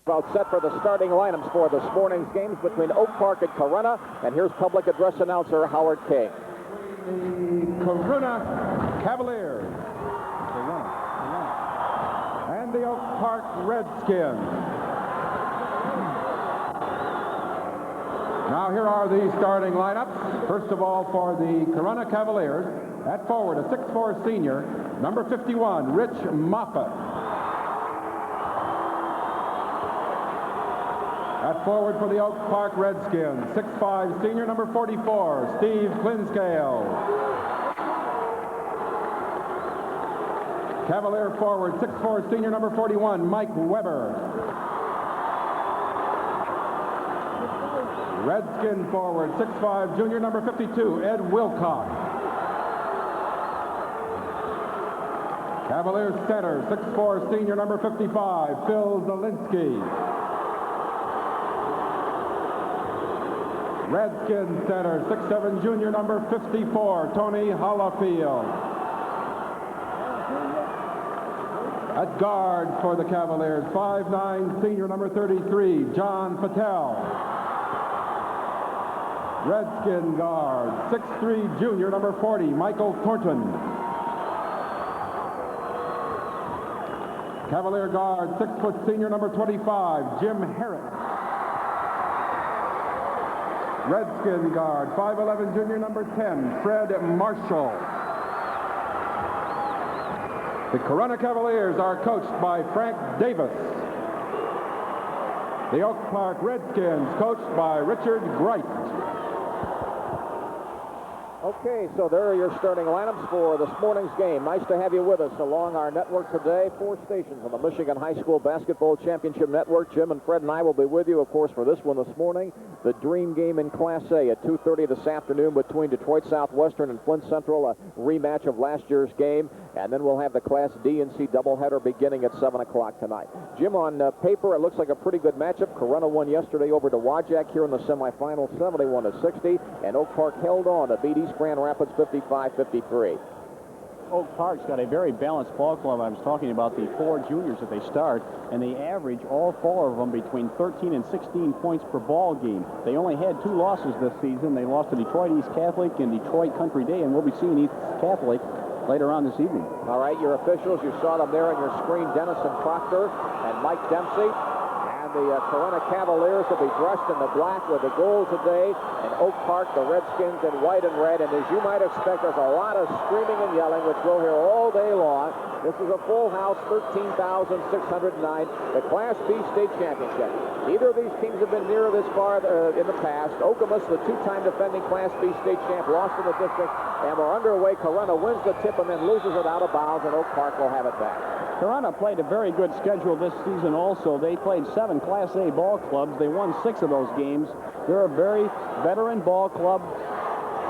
About set for the starting lineups for this morning's games between Oak Park and Corunna. And here's public address announcer Howard King. The Corunna Cavaliers. And the Oak Park Redskins. Now here are the starting lineups. First of all, for the Corunna Cavaliers, at forward, a 6'4" senior, number 51, Rich Moffett. At forward for the Oak Park Redskins, 6'5" senior, number 44, Steve Clinkscale. Cavalier forward, 6'4" senior, number 41, Mike Weber. Redskin forward, 6'5", junior, number 52, Ed Wilcox. Cavaliers center, 6'4", senior, number 55, Phil Zielinski. Redskin center, 6'7", junior, number 54, Tony Hollifield. At guard for the Cavaliers, 5'9", senior, number 33, John Patel. Redskin guard, 6'3", junior, number 40, Michael Thornton. Cavalier guard, 6-foot senior, number 25, Jim Harris. Redskin guard, 5'11", junior, number 10, Fred Marshall. The Corunna Cavaliers are coached by Frank Davis. The Oak Park Redskins coached by Richard Greit. Okay, so there are your starting lineups for this morning's game. Nice to have you with us along our network today. 4 stations on the Michigan High School Basketball Championship Network. Jim and Fred and I will be with you, of course, for this one this morning. The dream game in Class A at 2:30 this afternoon between Detroit Southwestern and Flint Central, a rematch of last year's game. And then we'll have the Class D and C doubleheader beginning at 7 o'clock tonight. Jim, on paper, it looks like a pretty good matchup. Corunna won yesterday over to Wajak here in the semifinals, 71-60. And Oak Park held on to beat East Grand Rapids 55-53. Oak Park's got a very balanced ball club. I was talking about the 4 juniors that they start, and they average, all 4 of them, between 13 and 16 points per ball game. They only had 2 losses this season. They lost to Detroit East Catholic and Detroit Country Day, and we'll be seeing East Catholic later on this evening. All right, your officials, you saw them there on your screen, Dennison Proctor and Mike Dempsey. And the Corunna Cavaliers will be dressed in the black with the gold today, and Oak Park, the Redskins, in white and red. And as you might expect, there's a lot of screaming and yelling, which we'll hear all day long. This is a full house, 13,609, the Class B state championship. Neither of these teams have been near this far in the past. Okemos, the 2-time defending Class B state champ, lost in the district, and we're underway. Corunna wins the tip and then loses it out of bounds, and Oak Park will have it back. Corunna played a very good schedule this season also. They played 7 Class A ball clubs. They won 6 of those games. They're a very veteran ball club,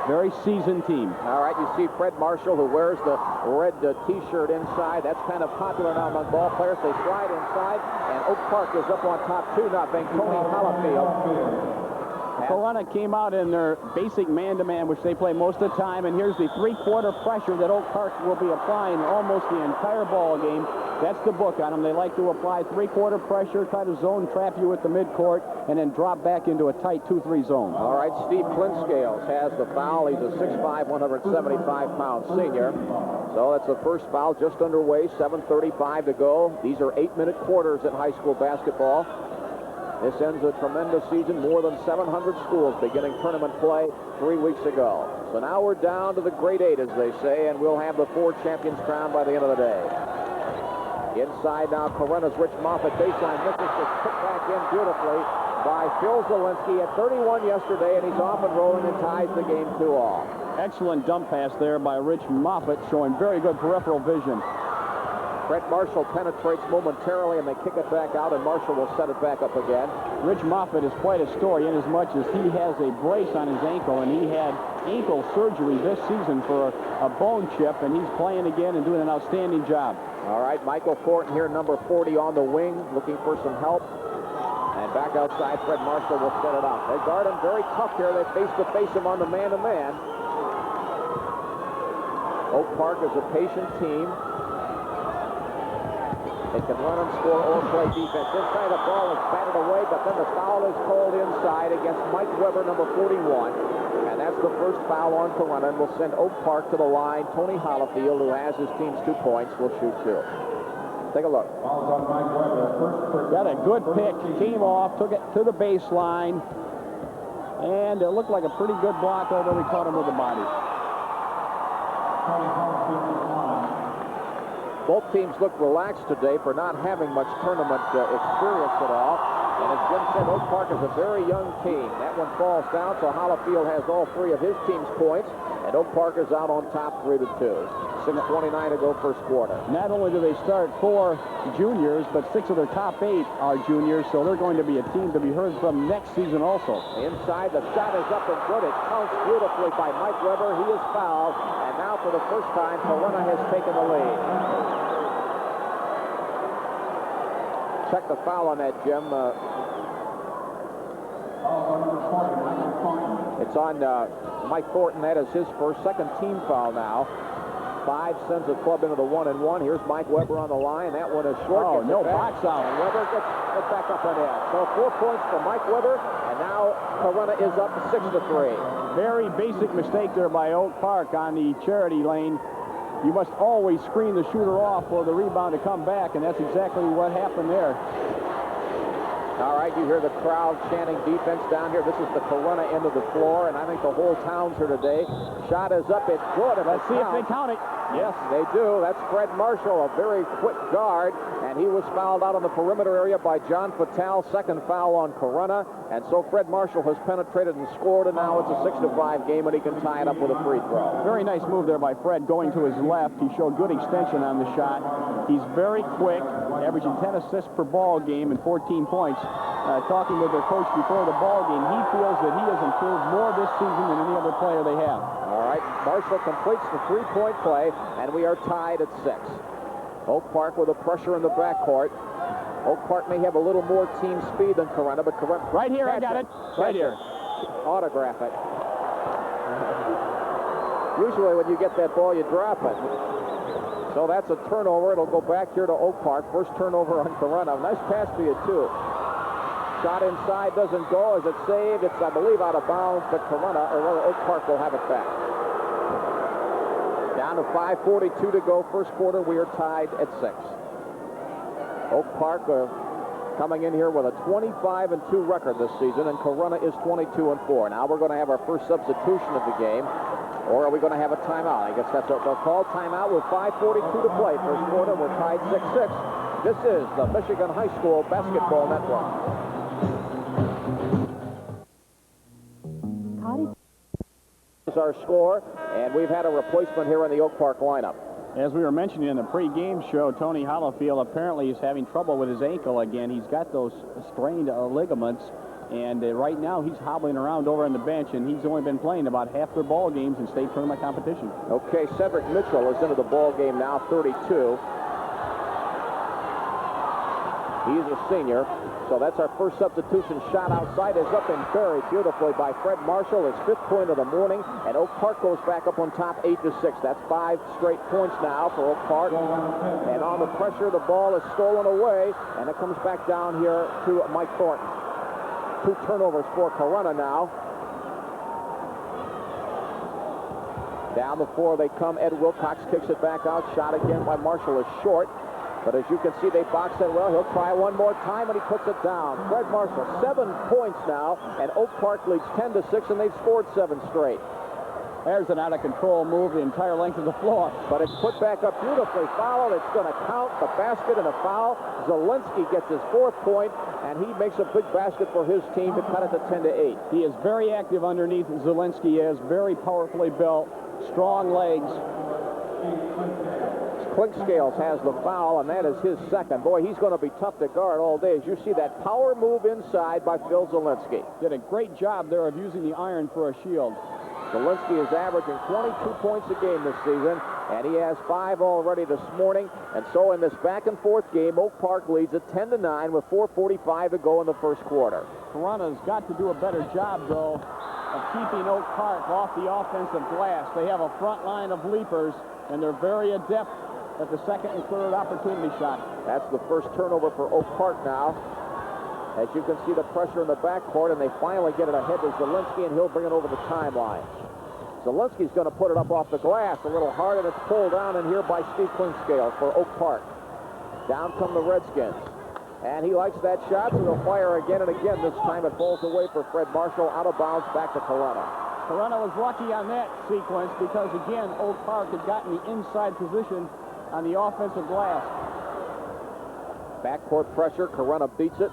very seasoned team. All right, you see Fred Marshall, who wears the red T-shirt inside. That's kind of popular now among ball players. They slide inside, and Oak Park is up on top 2-0. Tony Hollifield. Corunna came out in their basic man-to-man, which they play most of the time, and here's the 3-quarter pressure that Oak Park will be applying almost the entire ball game. That's the book on them. They like to apply 3-quarter pressure, try to zone trap you at the midcourt, and then drop back into a tight 2-3 zone. All right, Steve Clinkscales has the foul. He's a 6'5", 175-pound senior. So that's the first foul just underway, 7:35 to go. These are 8-minute quarters in high school basketball. This ends a tremendous season, more than 700 schools beginning tournament play 3 weeks ago. So now we're down to the grade 8, as they say, and we'll have the 4 champions crowned by the end of the day. Inside now, Corunna's Rich Moffett baseline misses, just put back in beautifully by Phil Zielinski at 31 yesterday, and he's off and rolling and ties the game 2-all. Excellent dump pass there by Rich Moffett, showing very good peripheral vision. Fred Marshall penetrates momentarily, and they kick it back out, and Marshall will set it back up again. Rich Moffett is quite a story in as much as he has a brace on his ankle, and he had ankle surgery this season for a bone chip, and he's playing again and doing an outstanding job. All right, Michael Thornton here, number 40 on the wing, looking for some help. And back outside, Fred Marshall will set it up. They guard him very tough here. They face-to-face him on the man-to-man. Oak Park is a patient team. It can run and score or play defense. Inside, the ball is batted away, but then the foul is called inside against Mike Weber, number 41. And that's the first foul on Corunna, and will send Oak Park to the line. Tony Hollifield, who has his team's 2 points, will shoot 2. Take a look. Got a good pick. Came off, took it to the baseline. And it looked like a pretty good block, although he caught him with the body. Both teams look relaxed today for not having much tournament experience at all. And as Jim said, Oak Park is a very young team. That one falls down, so Hollifield has all 3 of his team's points. And Oak Park is out on top 3-2. 6:29 to go first quarter. Not only do they start 4 juniors, but 6 of their top 8 are juniors, so they're going to be a team to be heard from next season also. Inside, the shot is up and good. It counts beautifully by Mike Weber. He is fouled, and now for the first time, Corunna has taken the lead. Check the foul on that, Jim. It's on Mike Thornton. That is his second team foul now. 5 sends the club into the 1-1. Here's Mike Weber on the line. That one is short. Oh, no box out. And Weber gets back up on that. So 4 points for Mike Weber, and now Corunna is up 6-3. Very basic mistake there by Oak Park on the charity lane. You must always screen the shooter off for the rebound to come back, and that's exactly what happened there. All right, you hear the crowd chanting defense down here. This is the Corunna end of the floor, and I think the whole town's here today. Shot is up. It's good. Let's see if they count it. Yes, they do. That's Fred Marshall, a very quick guard, and he was fouled out on the perimeter area by John Fatale. Second foul on Corunna, and so Fred Marshall has penetrated and scored, and now it's a 6-5 game, and he can tie it up with a free throw. Very nice move there by Fred going to his left. He showed good extension on the shot. He's very quick, averaging 10 assists per ball game and 14 points. Talking with their coach before the ball game, he feels that he has improved more this season than any other player they have. All right, Marshall completes the 3-point play, and we are tied at 6. Oak Park with a pressure in the backcourt. Oak Park may have a little more team speed than Corunna, but Corunna... Right here, I got it. Right here. Autograph it. Usually when you get that ball, you drop it. So that's a turnover. It'll go back here to Oak Park. First turnover on Corunna. Nice pass to you, too. Shot inside doesn't go. Is it saved? It's, I believe, out of bounds, but Corunna, or rather Oak Park, will have it back. Down to 5:42 to go. First quarter, we are tied at 6. Oak Park coming in here with a 25-2 record this season, and Corunna is 22-4. Now we're going to have our first substitution of the game, or are we going to have a timeout? I guess that's what they'll call timeout with 5:42 to play. First quarter, we're tied 6-6. This is the Michigan High School Basketball Network. Is our score, and we've had a replacement here in the Oak Park lineup. As we were mentioning in the pre-game show, Tony Hollifield apparently is having trouble with his ankle again. He's got those strained ligaments, and right now he's hobbling around over on the bench, and he's only been playing about half their ball games in state tournament competition. Okay, Cedric Mitchell is into the ball game now, 32. He's a senior. So that's our first substitution. Shot outside is up and buried beautifully by Fred Marshall. His 5th point of the morning, and Oak Park goes back up on top 8-6. That's 5 straight points now for Oak Park. And on the pressure, the ball is stolen away, and it comes back down here to Mike Thornton. 2 turnovers for Corunna now. Down the floor they come. Ed Wilcox kicks it back out. Shot again by Marshall is short. But as you can see, they box it well. He'll try one more time, and he puts it down. Fred Marshall, 7 points now, and Oak Park leads 10-6, and they've scored 7 straight. There's an out-of-control move the entire length of the floor. But it's put back up beautifully. Fouled. It's going to count. The basket and a foul. Zielinski gets his 4th point, and he makes a big basket for his team to cut it to 10-8. He is very active underneath. Zielinski is very powerfully built, strong legs. Clinkscales has the foul, and that is his 2nd. Boy, he's going to be tough to guard all day. As you see that power move inside by Phil Zielinski. Did a great job there of using the iron for a shield. Zielinski is averaging 22 points a game this season, and he has 5 already this morning. And so in this back-and-forth game, Oak Park leads at 10-9 with 4:45 to go in the first quarter. Corunna's got to do a better job, though, of keeping Oak Park off the offensive glass. They have a front line of leapers, and they're very adept at the second and third opportunity shot. That's the first turnover for Oak Park now. As you can see, the pressure in the backcourt, and they finally get it ahead to Zielinski, and he'll bring it over the timeline. Zielinski's going to put it up off the glass a little hard, and it's pulled down in here by Steve Clinkscale for Oak Park. Down come the Redskins. And he likes that shot, so they'll fire again and again. This time it falls away for Fred Marshall, out of bounds, back to Corunna. Corunna was lucky on that sequence because, again, Oak Park had gotten the inside position on the offensive glass. Backcourt pressure, Corunna beats it.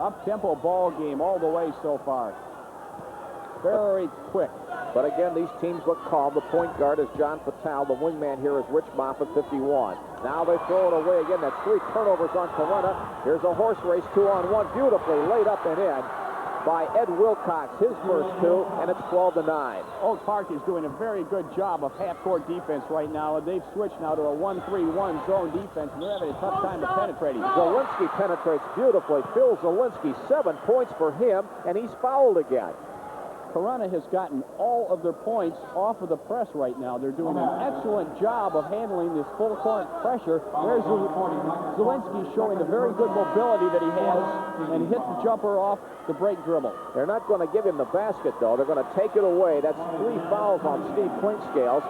Up-tempo ball game all the way so far. Very quick. But again, these teams look calm. The point guard is John Fatale. The wingman here is Rich Moffitt, 51. Now they throw it away again. That's 3 turnovers on Corunna. Here's a horse race, 2-on-1. Beautifully laid up and in by Ed Wilcox, his first 2, and it's 12-9. Oak Park is doing a very good job of half-court defense right now, and they've switched now to a 1-3-1 zone defense, and they're having a tough time penetrating. Zielinski penetrates beautifully. Phil Zielinski, 7 points for him, and he's fouled again. Corunna has gotten all of their points off of the press right now. They're doing an excellent job of handling this full-court pressure. There's Zielinski showing the very good mobility that he has and hit the jumper off the break dribble. They're not going to give him the basket, though. They're going to take it away. That's 3 fouls on Steve Clinkscale.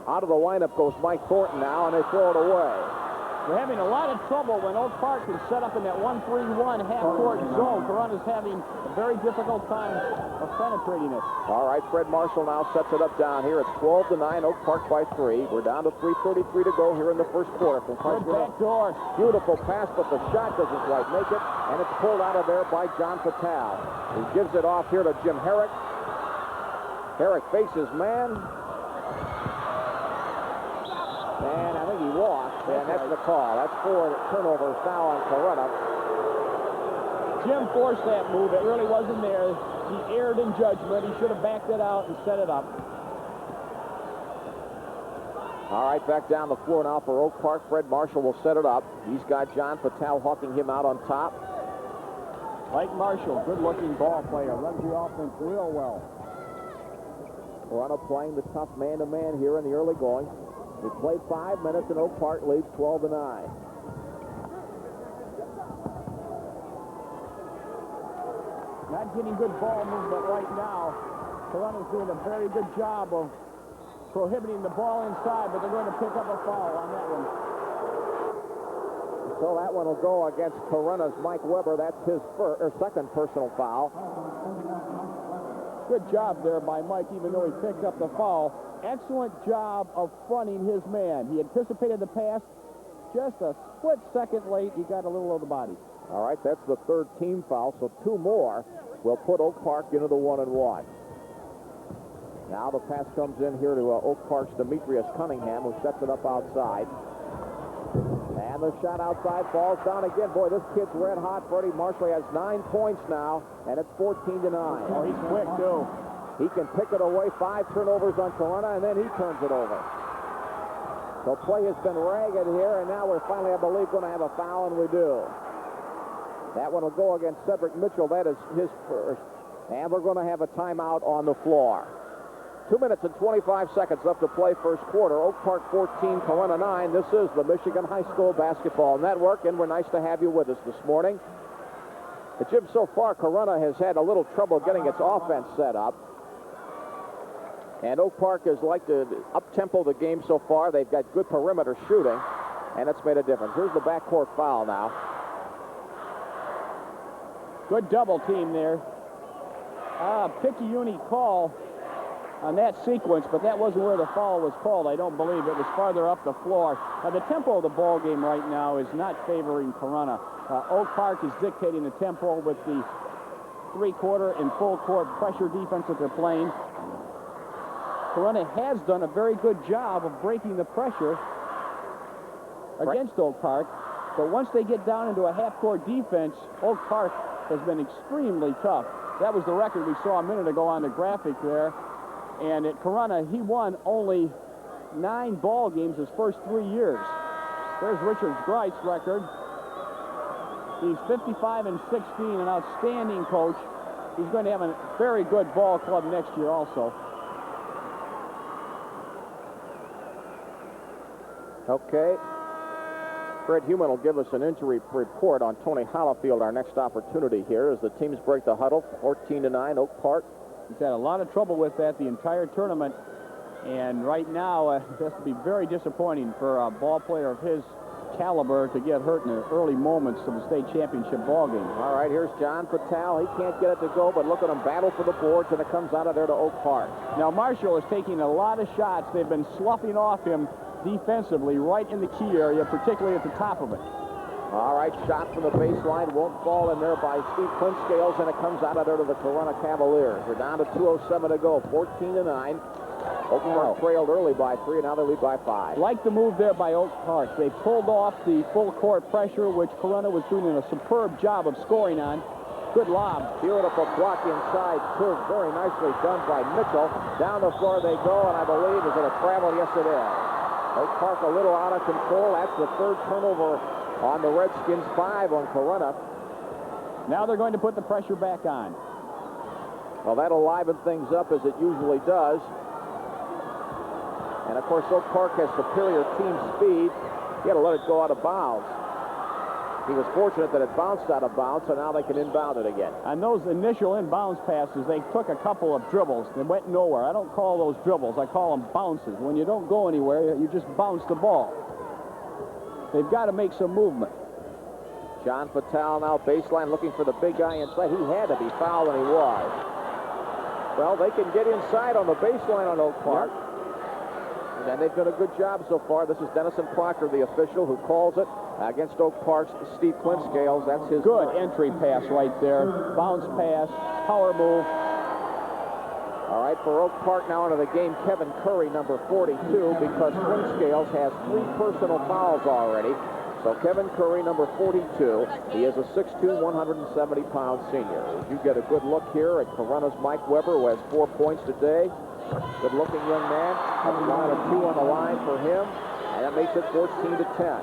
Out of the lineup goes Mike Thornton now, and they throw it away. They're having a lot of trouble when Oak Park is set up in that 1-3-1 half-court zone. Corunna's having a very difficult time of penetrating it. All right, Fred Marshall now sets it up down here. It's 12-9, Oak Park by 3. We're down to 3:33 to go here in the first quarter. Good back door. Beautiful pass, but the shot doesn't quite make it, and it's pulled out of there by John Fatale. He gives it off here to Jim Herrick. Herrick faces man. And I think he walked, and that's the call. That's 4 turnovers now on Corunna. Jim forced that move. It really wasn't there. He erred in judgment. He should have backed it out and set it up. All right, back down the floor now for Oak Park. Fred Marshall will set it up. He's got John Fatale hawking him out on top. Mike Marshall, good-looking ball player, runs the offense real well. Corunna playing the tough man-to-man here in the early going. We played 5 minutes, and Oak Park leads 12-9. Not getting good ball movement right now. Corunna's doing a very good job of prohibiting the ball inside, but they're going to pick up a foul on that one. So that one will go against Corunna's Mike Weber. That's his second personal foul. Good job there by Mike, even though he picked up the foul. Excellent job of fronting his man. He anticipated the pass. Just a split second late, he got a little of the body. All right, that's the 3rd team foul, so 2 more will put Oak Park into the 1-and-1. Now the pass comes in here to Oak Park's Demetrius Cunningham, who sets it up outside. And the shot outside falls down again. Boy, this kid's red hot. Freddie Marshall has 9 points now, and it's 14-9. Oh, he's quick, too. He can pick it away. 5 turnovers on Corunna, and then he turns it over. So play has been ragged here, and now we're finally, I believe, going to have a foul, and we do. That one will go against Cedric Mitchell. That is his first. And we're going to have a timeout on the floor. 2 minutes and 25 seconds left to play first quarter. Oak Park 14, Corunna 9. This is the Michigan High School Basketball Network, and we're nice to have you with us this morning. But Jim, so far, Corunna has had a little trouble getting its offense set up. And Oak Park has liked to up-tempo the game so far. They've got good perimeter shooting, and it's made a difference. Here's the backcourt foul now. Good double team there. Picayune call on that sequence, but that wasn't where the foul was called, I don't believe. It was farther up the floor. Now, the tempo of the ball game right now is not favoring Corunna. Oak Park is dictating the tempo with the 3-quarter and full-court pressure defense that they're playing. Corunna has done a very good job of breaking the pressure against Oak Park, but once they get down into a half-court defense, Oak Park has been extremely tough. That was the record we saw a minute ago on the graphic there. And at Corunna, he won only 9 ball games his first 3 years. There's Richard Greit's record. He's 55-16, an outstanding coach. He's going to have a very good ball club next year also. Okay. Fred Heumann will give us an injury report on Tony Hollifield, our next opportunity here, as the teams break the huddle, 14-9, Oak Park. He's had a lot of trouble with that the entire tournament, and right now it has to be very disappointing for a ball player of his caliber to get hurt in the early moments of the state championship ball game. All right, here's John Patel. He can't get it to go, but look at him battle for the boards, and it comes out of there to Oak Park. Now Marshall is taking a lot of shots. They've been sloughing off him defensively right in the key area, particularly at the top of it. All right, shot from the baseline won't fall in there by Steve Clinkscales, and it comes out of there to the Corunna Cavaliers. We're down to 2:07 to go, 14-9. Oak Park trailed early by 3, and now they lead by 5. Like the move there by Oak Park. They pulled off the full court pressure, which Corunna was doing a superb job of scoring on. Good lob. Beautiful block inside, too. Very nicely done by Mitchell. Down the floor they go, and I believe, is it a travel? Yes, it is. Oak Park a little out of control. That's the third turnover on the Redskins, 5 on Corunna. Now they're going to put the pressure back on. Well, that'll liven things up as it usually does. And, of course, Oak Park has superior team speed. He had to let it go out of bounds. He was fortunate that it bounced out of bounds, so now they can inbound it again. On those initial inbounds passes, they took a couple of dribbles. They went nowhere. I don't call those dribbles. I call them bounces. When you don't go anywhere, you just bounce the ball. They've got to make some movement. John Patel now baseline looking for the big guy inside. He had to be fouled, and he was. Well, they can get inside on the baseline on Oak Park. Yep. And they've done a good job so far. This is Dennison Proctor, the official, who calls it against Oak Park's Steve Clinkscales. That's his good entry pass right there. Bounce pass, power move. All right, for Oak Park now into the game, Kevin Curry, number 42, because Clinkscales has 3 personal fouls already. So Kevin Curry, number 42, he is a 6'2", 170-pound senior. You get a good look here at Corunna's Mike Weber, who has 4 points today. Good-looking young man. A line of 2 on the line for him, and that makes it 14-10.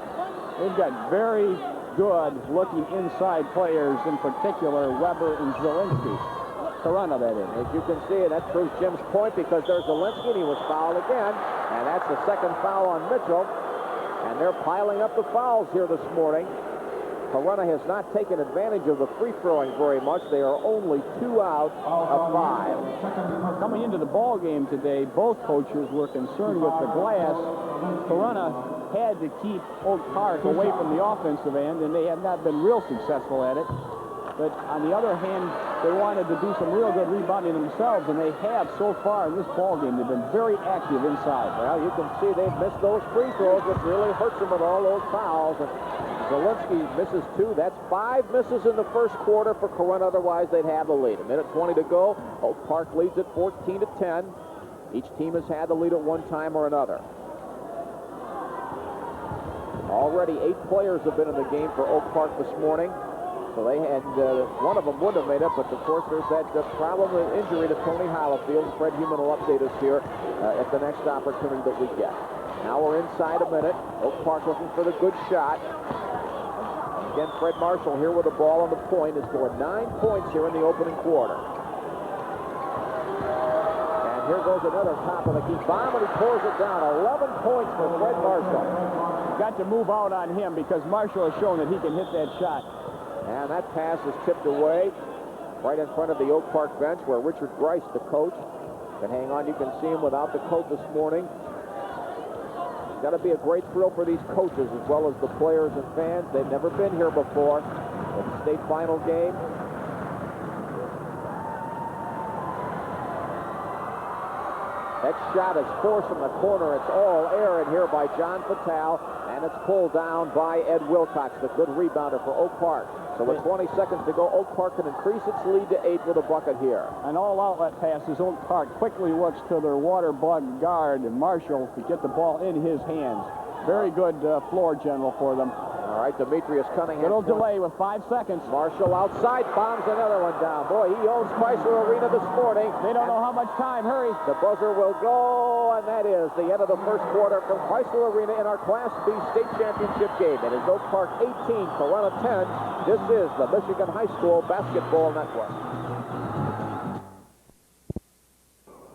They've got very good-looking inside players, in particular Weber and Zielinski. Corunna, that is. As you can see, that proves Jim's point, because there's Zielinski, and he was fouled again, and that's the second foul on Mitchell. And they're piling up the fouls here this morning. Corunna has not taken advantage of the free-throwing very much. They are only 2 out of 5. Coming into the ball game today, both coaches were concerned with the glass. Corunna had to keep Oak Park away from the offensive end, and they have not been real successful at it. But on the other hand, they wanted to do some real good rebounding themselves, and they have so far in this ball game. They've been very active inside. Well, you can see they've missed those free throws, which really hurts them with all those fouls. And Zielinski misses 2. That's 5 misses in the first quarter for Corunna. Otherwise, they'd have the lead. 1:20 to go. Oak Park leads at 14-10. Each team has had the lead at one time or another. Already 8 players have been in the game for Oak Park this morning. So they had, one of them would have made up, but of course there's that problem of injury to Tony Hollifield. Fred Heumann will update us here at the next opportunity that we get. Now we're inside a minute. Oak Park looking for the good shot. Again, Fred Marshall here with the ball on the point has scored 9 points here in the opening quarter. And here goes another top of the key bomb, and he pours it down. 11 points for Fred Marshall. Got to move out on him because Marshall has shown that he can hit that shot. And that pass is tipped away right in front of the Oak Park bench, where Richard Bryce, the coach, can hang on. You can see him without the coat this morning. It's got to be a great thrill for these coaches as well as the players and fans. They've never been here before. It's a state final game. That shot is forced from the corner. It's all air in here by John Patel, and it's pulled down by Ed Wilcox, the good rebounder for Oak Park. So with 20 seconds to go, Oak Park can increase its lead to 8 with a bucket here. An all-outlet pass as Oak Park quickly looks to their water-bugged guard, Marshall, to get the ball in his hands. Very good floor general for them. All right, Demetrius Cunningham. Little delay with 5 seconds. Marshall outside, bombs another one down. Boy, he owns Chrysler Arena this morning. They don't know how much time. Hurry. The buzzer will go, and that is the end of the first quarter from Chrysler Arena in our Class B state championship game. It is Oak Park 18, Corunna 10. This is the Michigan High School Basketball Network.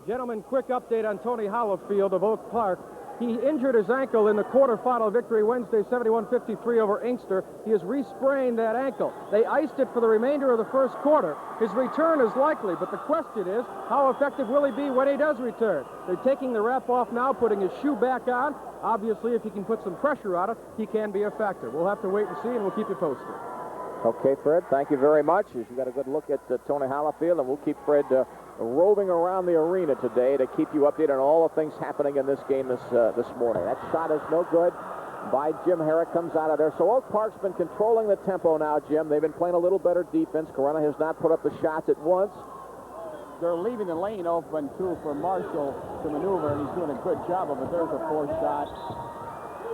Gentlemen, quick update on Tony Hollifield of Oak Park. He injured his ankle in the quarterfinal victory Wednesday, 71-53 over Inkster. He has re-sprained that ankle. They iced it for the remainder of the first quarter. His return is likely, but the question is, how effective will he be when he does return? They're taking the wrap off now, putting his shoe back on. Obviously, if he can put some pressure on it, he can be effective. We'll have to wait and see, and we'll keep you posted. Okay, Fred, thank you very much. You got a good look at Tony Hollifield, and we'll keep Fred roving around the arena today to keep you updated on all the things happening in this game this morning. That shot is no good by Jim Herrick, comes out of there. So Oak Park's been controlling the tempo now, Jim. They've been playing a little better defense. Corunna has not put up the shots at once. They're leaving the lane open, too, for Marshall to maneuver, and he's doing a good job of it. There's a fourth shot.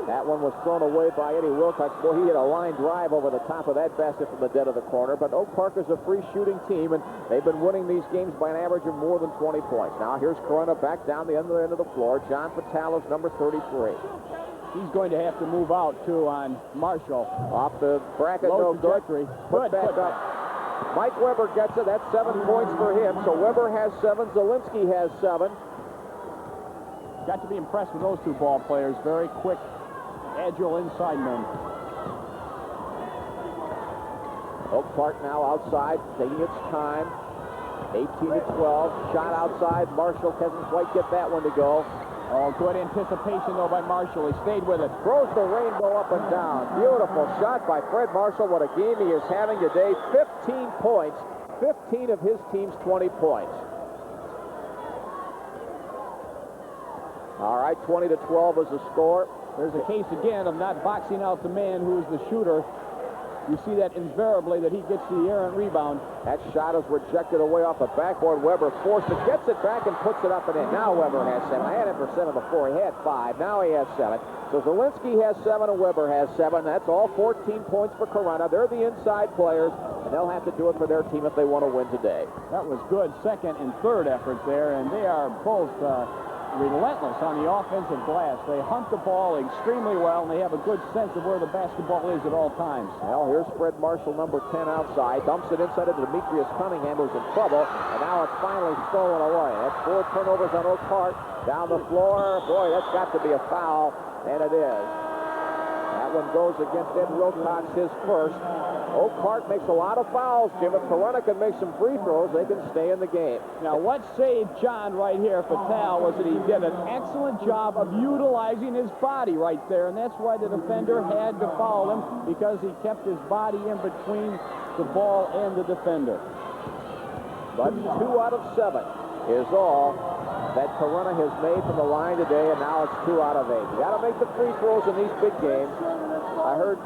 That one was thrown away by Eddie Wilcox. Boy, he hit a line drive over the top of that basket from the dead of the corner. But Oak Park is a free shooting team, and they've been winning these games by an average of more than 20 points. Now here's Corunna back down the end of the floor. John Fatale is number 33. He's going to have to move out, too, on Marshall. Off the bracket, Low no trajectory. good. Put back up. Mike Weber gets it. That's 7 points for him. So Weber has 7. Zielinski has 7. Got to be impressed with those two ball players. Very quick, agile inside men. Oak Park now outside, taking its time. 18-12. Shot outside. Marshall doesn't quite get that one to go. Oh, good anticipation, though, by Marshall. He stayed with it. Throws the rainbow up and down. Beautiful shot by Fred Marshall. What a game he is having today. 15 points. 15 of his team's 20 points. All right, 20-12 is the score. There's a case again of not boxing out the man who is the shooter. You see that invariably, that he gets the errant rebound. That shot is rejected away off the backboard. Weber forced it, gets it back, and puts it up and in. Now Weber has 7. I had him for 7 before. He had 5. Now he has 7. So Zielinski has 7 and Weber has 7. That's all 14 points for Corunna. They're the inside players, and they'll have to do it for their team if they want to win today. That was good second and third efforts there, and they are both relentless on the offensive glass. They hunt the ball extremely well, and they have a good sense of where the basketball is at all times. Well, here's Fred Marshall, number 10 outside. Dumps it inside into Demetrius Cunningham, who's in trouble, and now it's finally stolen away. That's 4 turnovers on Oak Park. Down the floor. Boy, that's got to be a foul, and it is. That one goes against Ed Wilcox, his first. Oak Park makes a lot of fouls, Jim. If Corunna can make some free throws, they can stay in the game. Now, what saved John right here, Fatale, was that he did an excellent job of utilizing his body right there, and that's why the defender had to foul him, because he kept his body in between the ball and the defender. But 2 out of 7 is all that Corunna has made from the line today, and now it's 2 out of 8. You got to make the free throws in these big games. I heard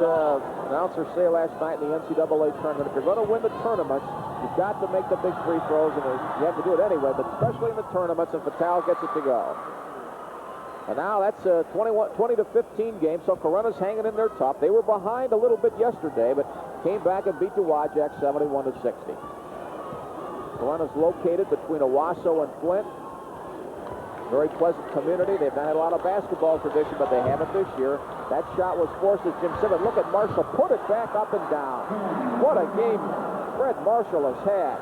announcer say last night in the NCAA tournament, if you're going to win the tournaments, you've got to make the big free throws, and you have to do it anyway, but especially in the tournaments, and Fatale gets it to go. And now that's a 20-15 game, so Corunna's hanging in there tough. They were behind a little bit yesterday, but came back and beat Dowagiac 71-60. Corunna's located between Owasso and Flint. Very pleasant community. They've not had a lot of basketball tradition, but they haven't this year. That shot was forced as Jim Simmons. Look at Marshall. Put it back up and down. What a game Fred Marshall has had.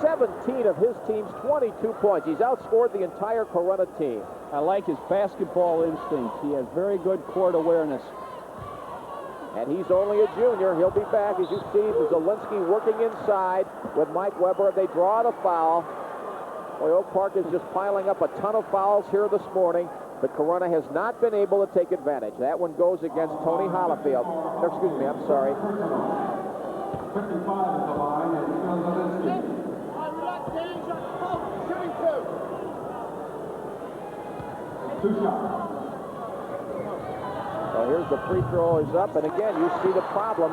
17 of his team's 22 points. He's outscored the entire Corunna team. I like his basketball instincts. He has very good court awareness. And he's only a junior. He'll be back. As you see, Zielinski working inside with Mike Weber. They draw the foul. Boy, Oak Park is just piling up a ton of fouls here this morning, but Corunna has not been able to take advantage. That one goes against Tony Hollifield. Excuse me, I'm sorry. 55 is the line, and Zielinski. Two shots. So here's the free throw is up, and again, you see the problem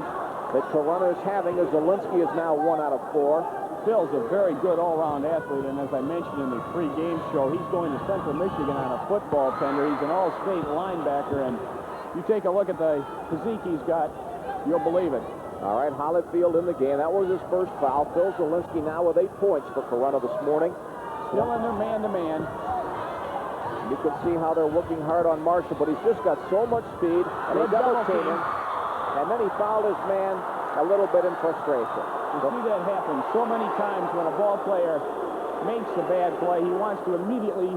that Corunna is having as Zielinski is now 1 out of 4. Phil's a very good all-round athlete, and as I mentioned in the pre-game show, he's going to Central Michigan on a football tender. He's an all-state linebacker, and you take a look at the physique he's got, you'll believe it. All right, Hollifield in the game. That was his first foul. Phil Zielinski now with 8 points for Corunna this morning. Still in their man-to-man. You can see how they're working hard on Marshall, but he's just got so much speed, and they double-team him, and then he fouled his man a little bit in frustration. You see that happen so many times when a ball player makes a bad play. He wants to immediately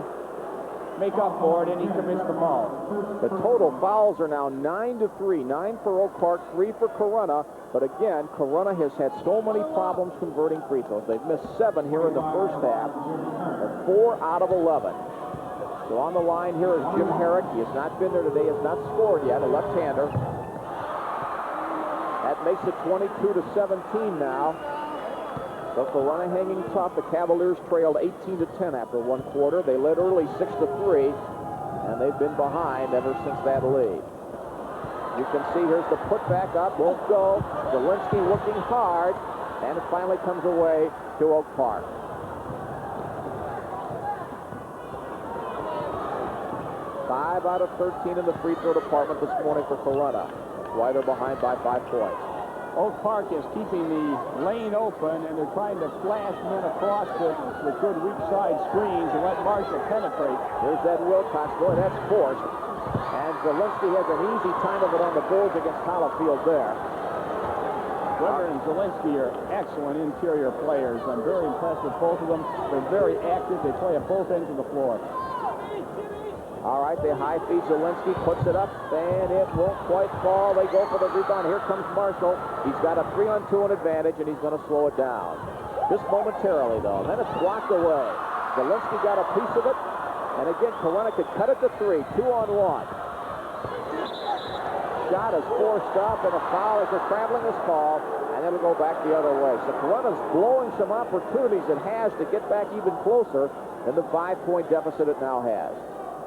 make up for it, and he commits the foul. The total fouls are now 9-3. 9 for Oak Park, 3 for Corunna. But again, Corunna has had so many problems converting free throws. They've missed 7 here in the first half, and 4 out of 11. So on the line here is Jim Herrick. He has not been there today, has not scored yet, a left-hander. That makes it 22-17 now. So Corunna hanging tough. The Cavaliers trailed 18-10 after one quarter. They led early 6-3, and they've been behind ever since that lead. You can see here's the putback up, won't go. Zielinski looking hard, and it finally comes away to Oak Park. Five out of 13 in the free throw department this morning for Corunna. That's why they're behind by 5 points. Oak Park is keeping the lane open, and they're trying to flash men across with good weak side screens and let Marshall penetrate. Here's that Wilcox. Boy, that's forced. And Zielinski has an easy time of it on the boards against Hollifield there. Weber and Zielinski are excellent interior players. I'm very impressed with both of them. They're very active. They play at both ends of the floor. All right, they high feed Zielinski, puts it up, and it won't quite fall. They go for the rebound. Here comes Marshall. He's got a 3-on-2 advantage, and he's going to slow it down. Just momentarily, though. Then it's blocked away. Zielinski got a piece of it, and again, Corunna could cut it to 3, 2-on-1. Shot is forced up, and a foul as they're traveling is called, and it'll go back the other way. So Corunna's blowing some opportunities it has to get back even closer than the 5-point deficit it now has.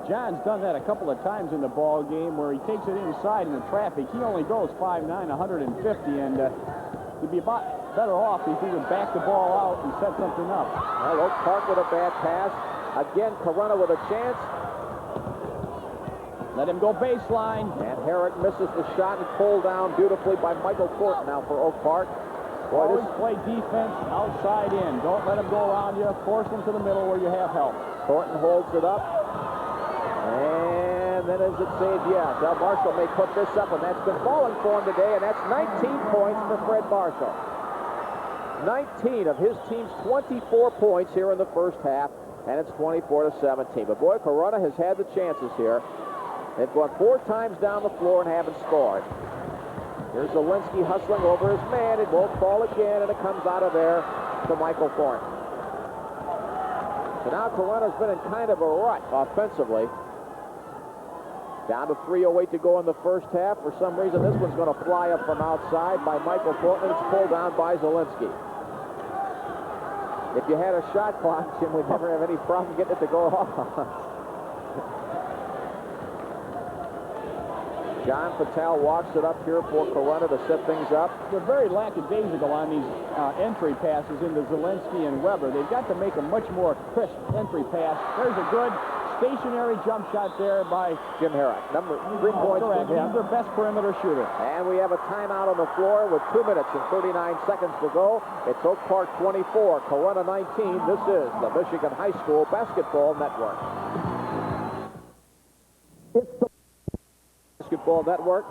John's done that a couple of times in the ball game where he takes it inside in the traffic. He only goes 5'9", 150, and he'd be about better off if he would back the ball out and set something up. Well, Oak Park with a bad pass. Again, Corunna with a chance. Let him go baseline. And Herrick misses the shot and pulled down beautifully by Michael Thornton now for Oak Park. Boy, always play defense outside in. Don't let him go around you. Force him to the middle where you have help. Thornton holds it up. And then is it saved? Yes. Now Marshall may put this up, and that's been falling for him today, and that's 19 points for Fred Marshall. 19 of his team's 24 points here in the first half, and it's 24-17. But boy, Corunna has had the chances here. They've gone 4 times down the floor and haven't scored. Here's Zielinski hustling over his man. It won't fall again, and it comes out of there to Michael Thornton. So now Corunna's been in kind of a rut offensively. Down to 3:08 to go in the first half. For some reason, this one's going to fly up from outside by Michael Thornton. It's pulled down by Zielinski. If you had a shot clock, Jim, we'd never have any problem getting it to go off. John Patel walks it up here for Corunna to set things up. They're very lackadaisical on these entry passes into Zielinski and Weber. They've got to make a much more crisp entry pass. There's a good stationary jump shot there by Jim Herrick. 3 points for him. He's their best perimeter shooter. And we have a timeout on the floor with 2 minutes and 39 seconds to go. It's Oak Park 24, Corunna 19. This is the Michigan High School Basketball Network. It's the Basketball Network,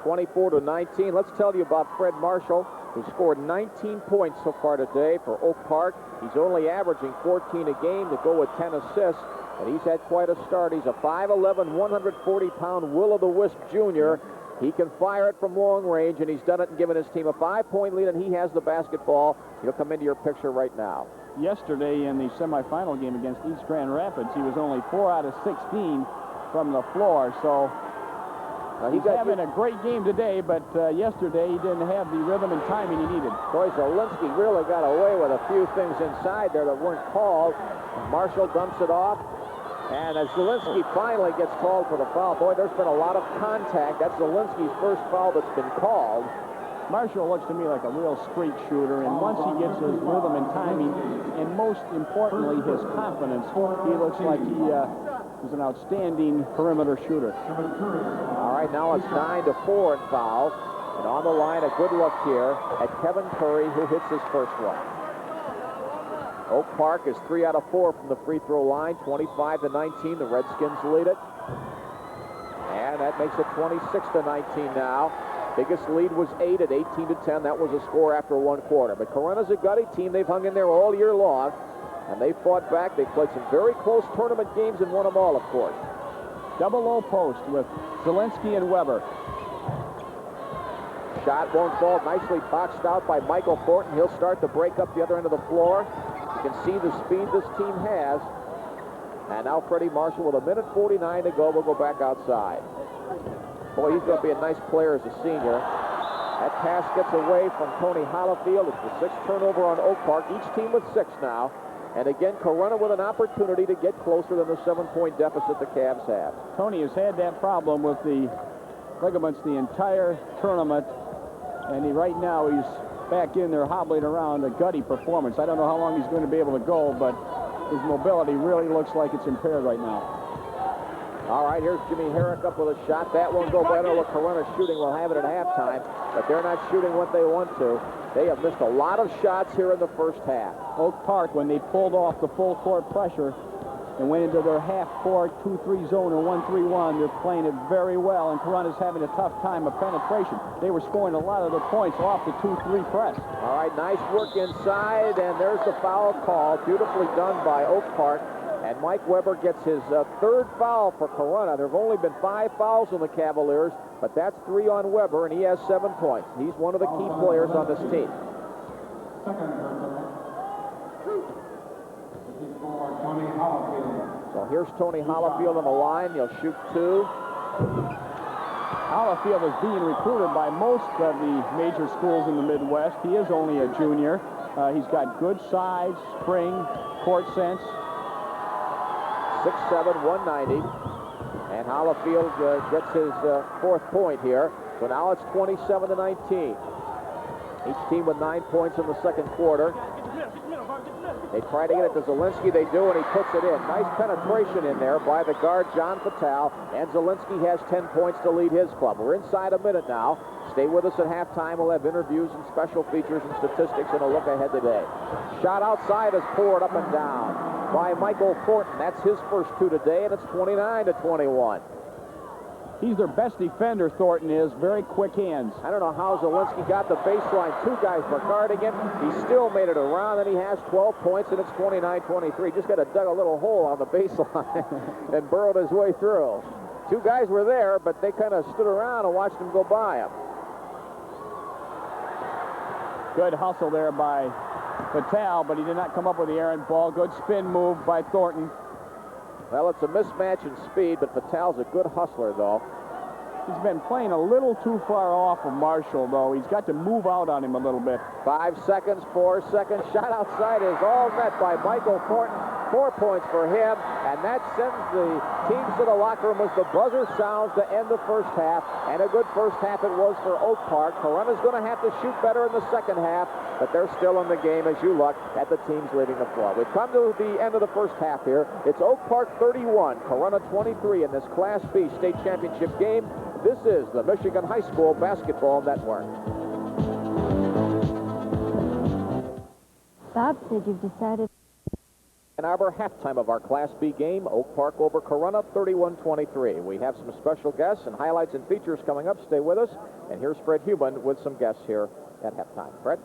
24-19. Let's tell you about Fred Marshall, who scored 19 points so far today for Oak Park. He's only averaging 14 a game to go with 10 assists. And he's had quite a start. He's a 5'11", 140-pound will-o'-the-wisp junior. He can fire it from long range, and he's done it and given his team a 5-point lead, and he has the basketball. He'll come into your picture right now. Yesterday in the semifinal game against East Grand Rapids, he was only 4 out of 16 from the floor. So he's having a great game today, but yesterday he didn't have the rhythm and timing he needed. Boy, Zielinski really got away with a few things inside there that weren't called. Marshall dumps it off. And as Zielinski finally gets called for the foul, boy, there's been a lot of contact. That's Zielinski's first foul that's been called. Marshall looks to me like a real streak shooter, and once he gets his rhythm and timing, and most importantly, his confidence, he looks like he is an outstanding perimeter shooter. All right, now it's 9-4 in fouls. And on the line, a good look here at Kevin Curry, who hits his first one. Oak Park is 3 out of 4 from the free throw line, 25-19. The Redskins lead it. And that makes it 26-19 now. Biggest lead was 8 at 18-10. That was a score after one quarter. But Corunna's a gutty team. They've hung in there all year long. and they fought back. They played some very close tournament games and won them all, of course. Double low post with Zielinski and Weber. Shot won't fall. Nicely boxed out by Michael Thornton. He'll start to break up the other end of the floor. You can see the speed this team has. And now Freddie Marshall with 1:49 to go. We'll go back outside. Boy, he's going to be a nice player as a senior. That pass gets away from Tony Hollifield. It's the 6th turnover on Oak Park. Each team with 6 now. And again, Corunna with an opportunity to get closer than the 7-point deficit the Cavs have. Tony has had that problem with the ligaments the entire tournament. And right now he's back in there hobbling around, a gutty performance. I don't know how long he's going to be able to go, but his mobility really looks like it's impaired right now. All right, here's Jimmy Herrick up with a shot. That won't go, but I don't know what Corunna's shooting. We'll have it at halftime, but they're not shooting what they want to. They have missed a lot of shots here in the first half. Oak Park, when they pulled off the full court pressure and went into their half-court 2-3 zone or 1-3-1, they're playing it very well, and Corunna's having a tough time of penetration. They were scoring a lot of their points off the 2-3 press. All right, nice work inside, and there's the foul call. Beautifully done by Oak Park. And Mike Weber gets his 3rd foul for Corunna. There have only been 5 fouls on the Cavaliers, but that's 3 on Weber, and he has 7 points. He's one of the key players on this team. So here's Tony Hollifield on the line. He'll shoot 2. Hollifield is being recruited by most of the major schools in the Midwest. He is only a junior. He's got good size, spring, court sense. 6'7", 190. And Hollifield gets his 4th point here. So now it's 27-19. Each team with 9 points in the second quarter. They try to get it to Zielinski. They do, and he puts it in. Nice penetration in there by the guard, John Fatal. And Zielinski has 10 points to lead his club. We're inside a minute now. Stay with us at halftime. We'll have interviews and special features and statistics and a look ahead today. Shot outside is poured up and down by Michael Thornton. That's his first 2 today, and it's 29-21. He's their best defender, Thornton is. Very quick hands. I don't know how Zielinski got the baseline. 2 guys were guarding him. He still made it around, and he has 12 points, and it's 29-23. Just got to dug a little hole on the baseline and burrowed his way through. 2 guys were there, but they kind of stood around and watched him go by him. Good hustle there by Fatal, but he did not come up with the errant ball. Good spin move by Thornton. Well, it's a mismatch in speed, but Fatal's a good hustler, though. He's been playing a little too far off of Marshall, though. He's got to move out on him a little bit. 5 seconds, 4 seconds. Shot outside is all net by Michael Thornton. 4 points for him, and that sends the teams to the locker room as the buzzer sounds to end the first half. And a good first half it was for Oak Park. Corunna's going to have to shoot better in the second half, but they're still in the game as you look at the teams leaving the floor. We've come to the end of the first half here. It's Oak Park 31, Corunna 23 in this Class B state championship game. This is the Michigan High School Basketball Network. Bob said you've decided. Ann Arbor, halftime of our Class B game, Oak Park over Corunna, 31-23. We have some special guests and highlights and features coming up. Stay with us. And here's Fred Human with some guests here at halftime. Fred?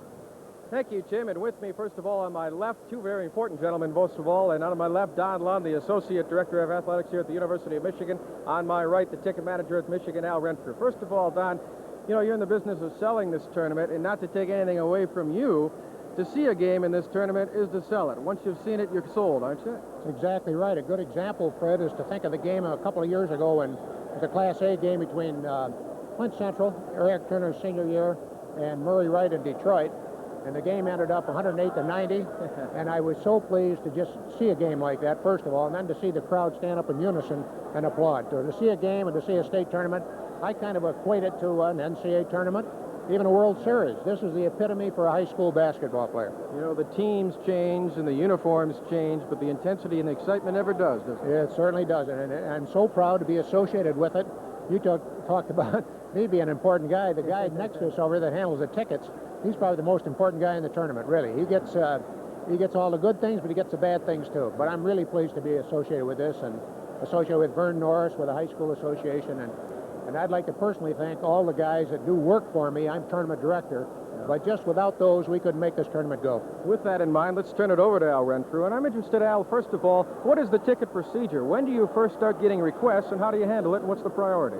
Thank you, Jim. And with me, first of all, on my left, 2 very important gentlemen, most of all. And on my left, Don Lund, the Associate Director of Athletics here at the University of Michigan. On my right, the ticket manager at Michigan, Al Renfrew. First of all, Don, you know, you're in the business of selling this tournament, and not to take anything away from you, to see a game in this tournament is to sell it. Once you've seen it, you're sold, aren't you? That's exactly right. A good example, Fred, is to think of the game a couple of years ago when it was a Class A game between Flint Central, Eric Turner's senior year, and Murray Wright in Detroit. And the game ended up 108-90. And I was so pleased to just see a game like that, first of all, and then to see the crowd stand up in unison and applaud. So to see a game and to see a state tournament, I kind of equate it to an NCAA tournament. Even a World Series. This is the epitome for a high school basketball player. You know, the teams change and the uniforms change, but the intensity and the excitement never does it? It certainly does, and I'm so proud to be associated with it. You talked about me being an important guy. The guy next to us over there that handles the tickets, he's probably the most important guy in the tournament, really. He gets all the good things, but he gets the bad things, too. But I'm really pleased to be associated with this and associated with Vern Norris, with the High School Association, and I'd like to personally thank all the guys that do work for me. I'm tournament director, But just without those, we couldn't make this tournament go. With that in mind, let's turn it over to Al Renfrew. And I'm interested, Al, first of all, what is the ticket procedure? When do you first start getting requests, and how do you handle it, and what's the priority?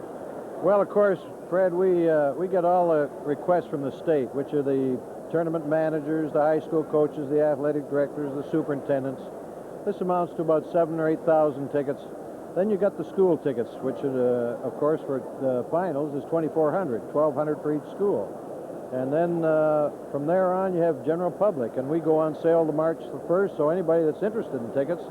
Well, of course, Fred, we get all the requests from the state, which are the tournament managers, the high school coaches, the athletic directors, the superintendents. This amounts to about 7,000 or 8,000 tickets. Then you got the school tickets, which, of course, for the finals is 2,400, 1,200 for each school. And then from there on, you have general public, and we go on sale the March the 1st, so anybody that's interested in tickets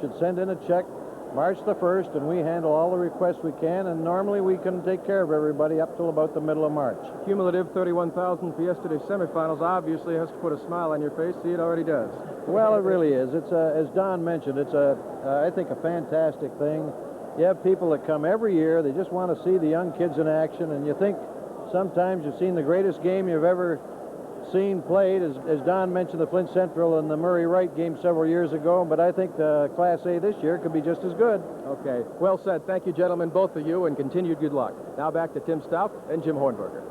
should send in a check March the 1st, and we handle all the requests we can, and normally we can take care of everybody up till about the middle of March. Cumulative 31,000 for yesterday's semifinals obviously has to put a smile on your face. See, it already does. Well, it really is. It's as Don mentioned, it's I think a fantastic thing. You have people that come every year. They just want to see the young kids in action, and you think sometimes you've seen the greatest game you've ever seen played, as Don mentioned, the Flint Central and the Murray Wright game several years ago, but I think the Class A this year could be just as good. Okay, well said. Thank you, gentlemen, both of you, and continued good luck. Now back to Tim Stout and Jim Hornberger.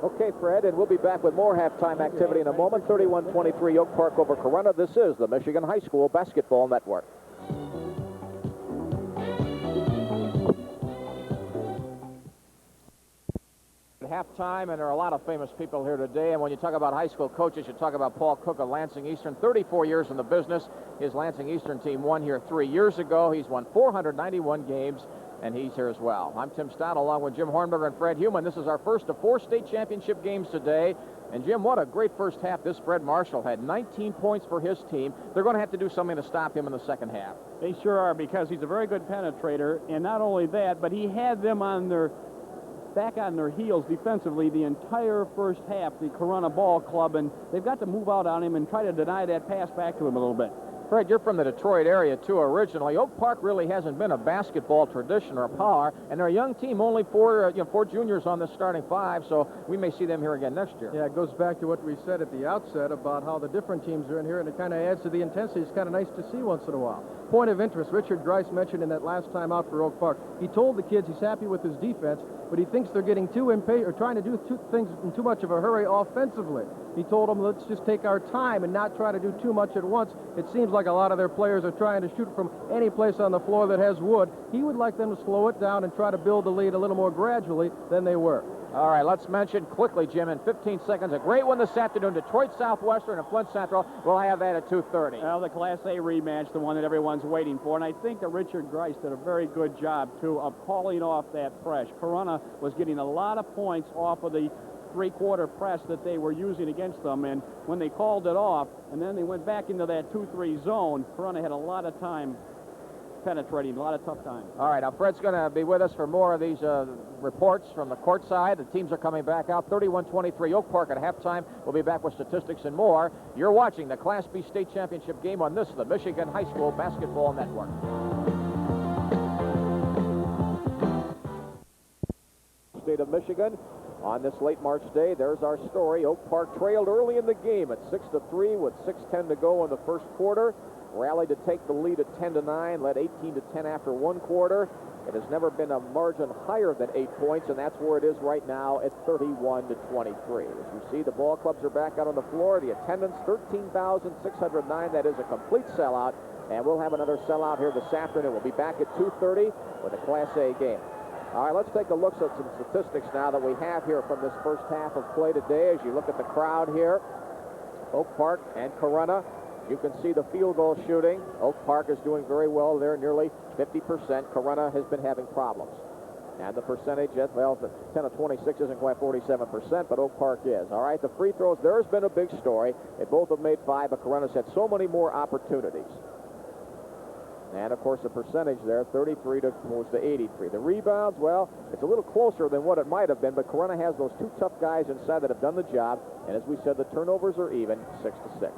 Okay, Fred, and we'll be back with more halftime activity in a moment. 31-23 Oak Park over Corunna. This is the Michigan High School Basketball Network. Halftime, and there are a lot of famous people here today. And when you talk about high school coaches, you talk about Paul Cook of Lansing Eastern, 34 years in the business. His Lansing Eastern team won here 3 years ago. He's won 491 games, and he's here as well. I'm Tim Stott, along with Jim Hornberger and Fred Heumann. This is our first of 4 state championship games today. And Jim, what a great first half this Fred Marshall had. 19 points for his team. They're going to have to do something to stop him in the second half. They sure are, because he's a very good penetrator, and not only that, but he had them back on their heels defensively the entire first half, the Corunna Ball Club, and they've got to move out on him and try to deny that pass back to him a little bit. Fred, you're from the Detroit area, too, originally. Oak Park really hasn't been a basketball tradition or a power, and they're a young team, only 4 juniors on the starting 5, so we may see them here again next year. Yeah, it goes back to what we said at the outset about how the different teams are in here, and it kind of adds to the intensity. It's kind of nice to see once in a while. Point of interest, Richard Grice mentioned in that last time out for Oak Park, he told the kids he's happy with his defense, but he thinks they're getting too impatient or trying to do things in too much of a hurry offensively. He told them, let's just take our time and not try to do too much at once. It seems like a lot of their players are trying to shoot from any place on the floor that has wood. He would like them to slow it down and try to build the lead a little more gradually than they were. All right, let's mention quickly, Jim, in 15 seconds, a great one this afternoon. Detroit Southwestern and Flint Central. We'll have that at 2:30. Well, the Class A rematch, the one that everyone's waiting for, and I think that Richard Grice did a very good job, too, of calling off that press. Corunna was getting a lot of points off of the three-quarter press that they were using against them, and when they called it off, and then they went back into that 2-3 zone, Corunna had a lot of time penetrating, a lot of tough time. All right, now Fred's going to be with us for more of these reports from the court side. The teams are coming back out. 31-23 Oak Park at halftime. We'll be back with statistics and more. You're watching the Class B State Championship game on this, the Michigan High School Basketball Network. State of Michigan. On this late March day, there's our story. Oak Park trailed early in the game at 6-3 with 6:10 to go in the first quarter. Rallied to take the lead at 10-9, led 18-10 after one quarter. It has never been a margin higher than 8 points, and that's where it is right now at 31-23. As you see, the ball clubs are back out on the floor. The attendance, 13,609. That is a complete sellout, and we'll have another sellout here this afternoon. We'll be back at 2:30 with a Class A game. All right, let's take a look at some statistics now that we have here from this first half of play today. As you look at the crowd here, Oak Park and Corunna, you can see the field goal shooting. Oak Park is doing very well there, nearly 50%. Corunna has been having problems. And the percentage, well, 10 of 26 isn't quite 47%, but Oak Park is. All right, the free throws, there's been a big story. They both have made 5, but Corunna's had so many more opportunities. And, of course, the percentage there, 33 to 83. The rebounds, well, it's a little closer than what it might have been, but Corunna has those 2 tough guys inside that have done the job. And as we said, the turnovers are even, 6-6.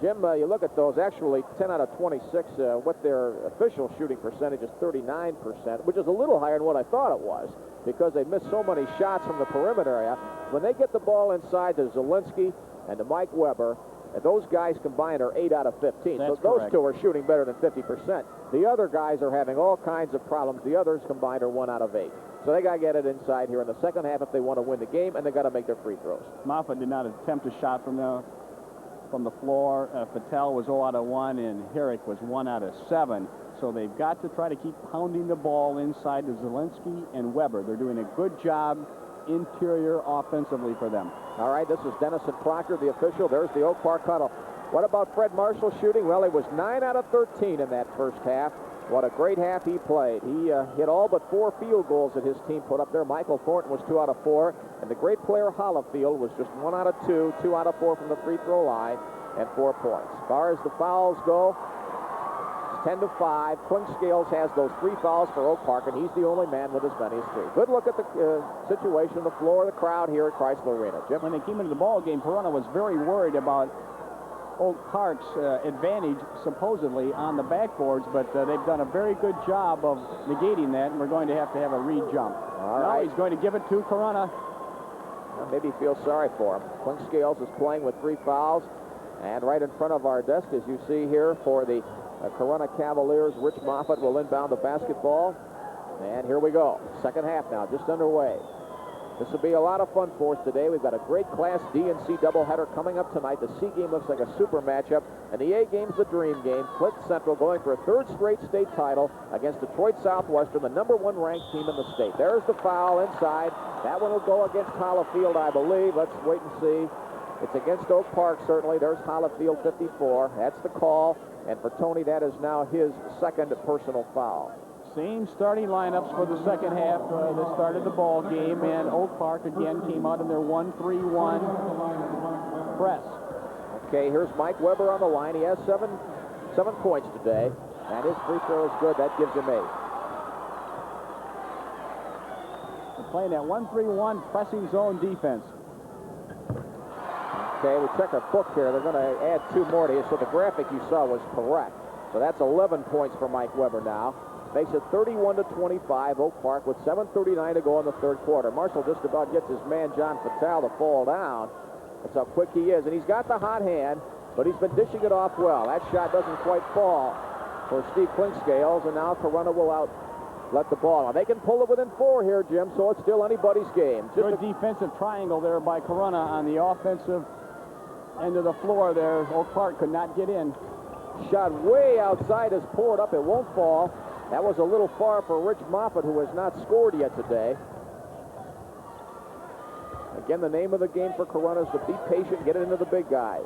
Jim, you look at those, actually 10 out of 26, what their official shooting percentage is 39%, which is a little higher than what I thought it was, because they missed so many shots from the perimeter area. When they get the ball inside to Zielinski and to Mike Weber, And those guys combined are 8 out of 15. That's so those correct. two are shooting better than 50%. The other guys are having all kinds of problems. The others combined are 1 out of 8. So they got to get it inside here in the second half if they want to win the game, and they got to make their free throws. Moffat did not attempt a shot from the floor. Patel was 0 out of 1, and Herrick was 1 out of 7. So they've got to try to keep pounding the ball inside to Zielinski and Weber. They're doing a good job interior offensively for them. All right, this is Dennison Proctor, the official. There's the Oak Park huddle. What about Fred Marshall shooting? Well, he was 9 out of 13 in that first half. What a great half he played. He hit all but 4 field goals that his team put up there. Michael Thornton was 2 out of 4. And the great player Hollifield was just 1 out of 2, 2 out of 4 from the free throw line, and 4 points. As far as the fouls go, 10-5. Clinkscales has those 3 fouls for Oak Park, and he's the only man with as many as 3. Good look at the situation on the floor of the crowd here at Chrysler Arena. Jim? When they came into the ball game, Corunna was very worried about Oak Park's advantage, supposedly, on the backboards, but they've done a very good job of negating that, and we're going to have a read jump. All now right. He's going to give it to Corunna. Maybe he feels sorry for him. Clinkscales is playing with 3 fouls, and right in front of our desk, as you see here, for the Corunna Cavaliers, Rich Moffitt will inbound the basketball. And here we go. Second half now, just underway. This will be a lot of fun for us today. We've got a great Class D and C doubleheader coming up tonight. The C game looks like a super matchup, and the A game's the dream game. Clinton Central going for a 3rd straight state title against Detroit Southwestern, the #1 ranked team in the state. There's the foul inside. That one will go against Hollifield, I believe. Let's wait and see. It's against Oak Park, certainly. There's Hollifield, 54. That's the call. And for Tony, that is now his 2nd personal foul. Same starting lineups for the second half that started the ball game, and Oak Park again came out in their 1-3-1 press. Okay, here's Mike Weber on the line. He has 7 points today, and his free throw is good. That gives him 8. They're playing that 1-3-1 pressing zone defense. Okay, we check our book here. They're going to add 2 more to you, so the graphic you saw was correct. So that's 11 points for Mike Weber now. Makes it 31-25. Oak Park with 7:39 to go in the 3rd quarter. Marshall just about gets his man John Patel to fall down. That's how quick he is. And he's got the hot hand, but he's been dishing it off well. That shot doesn't quite fall for Steve Clinkscales, and now Corunna will let the ball on. They can pull it within 4 here, Jim, so it's still anybody's game. Just Good defensive triangle there by Corunna on the offensive end of the floor there. Oak Park could not get in. Shot way outside is poured up. It won't fall. That was a little far for Rich Moffitt, who has not scored yet today. Again, the name of the game for Corunna is to be patient, get it into the big guy.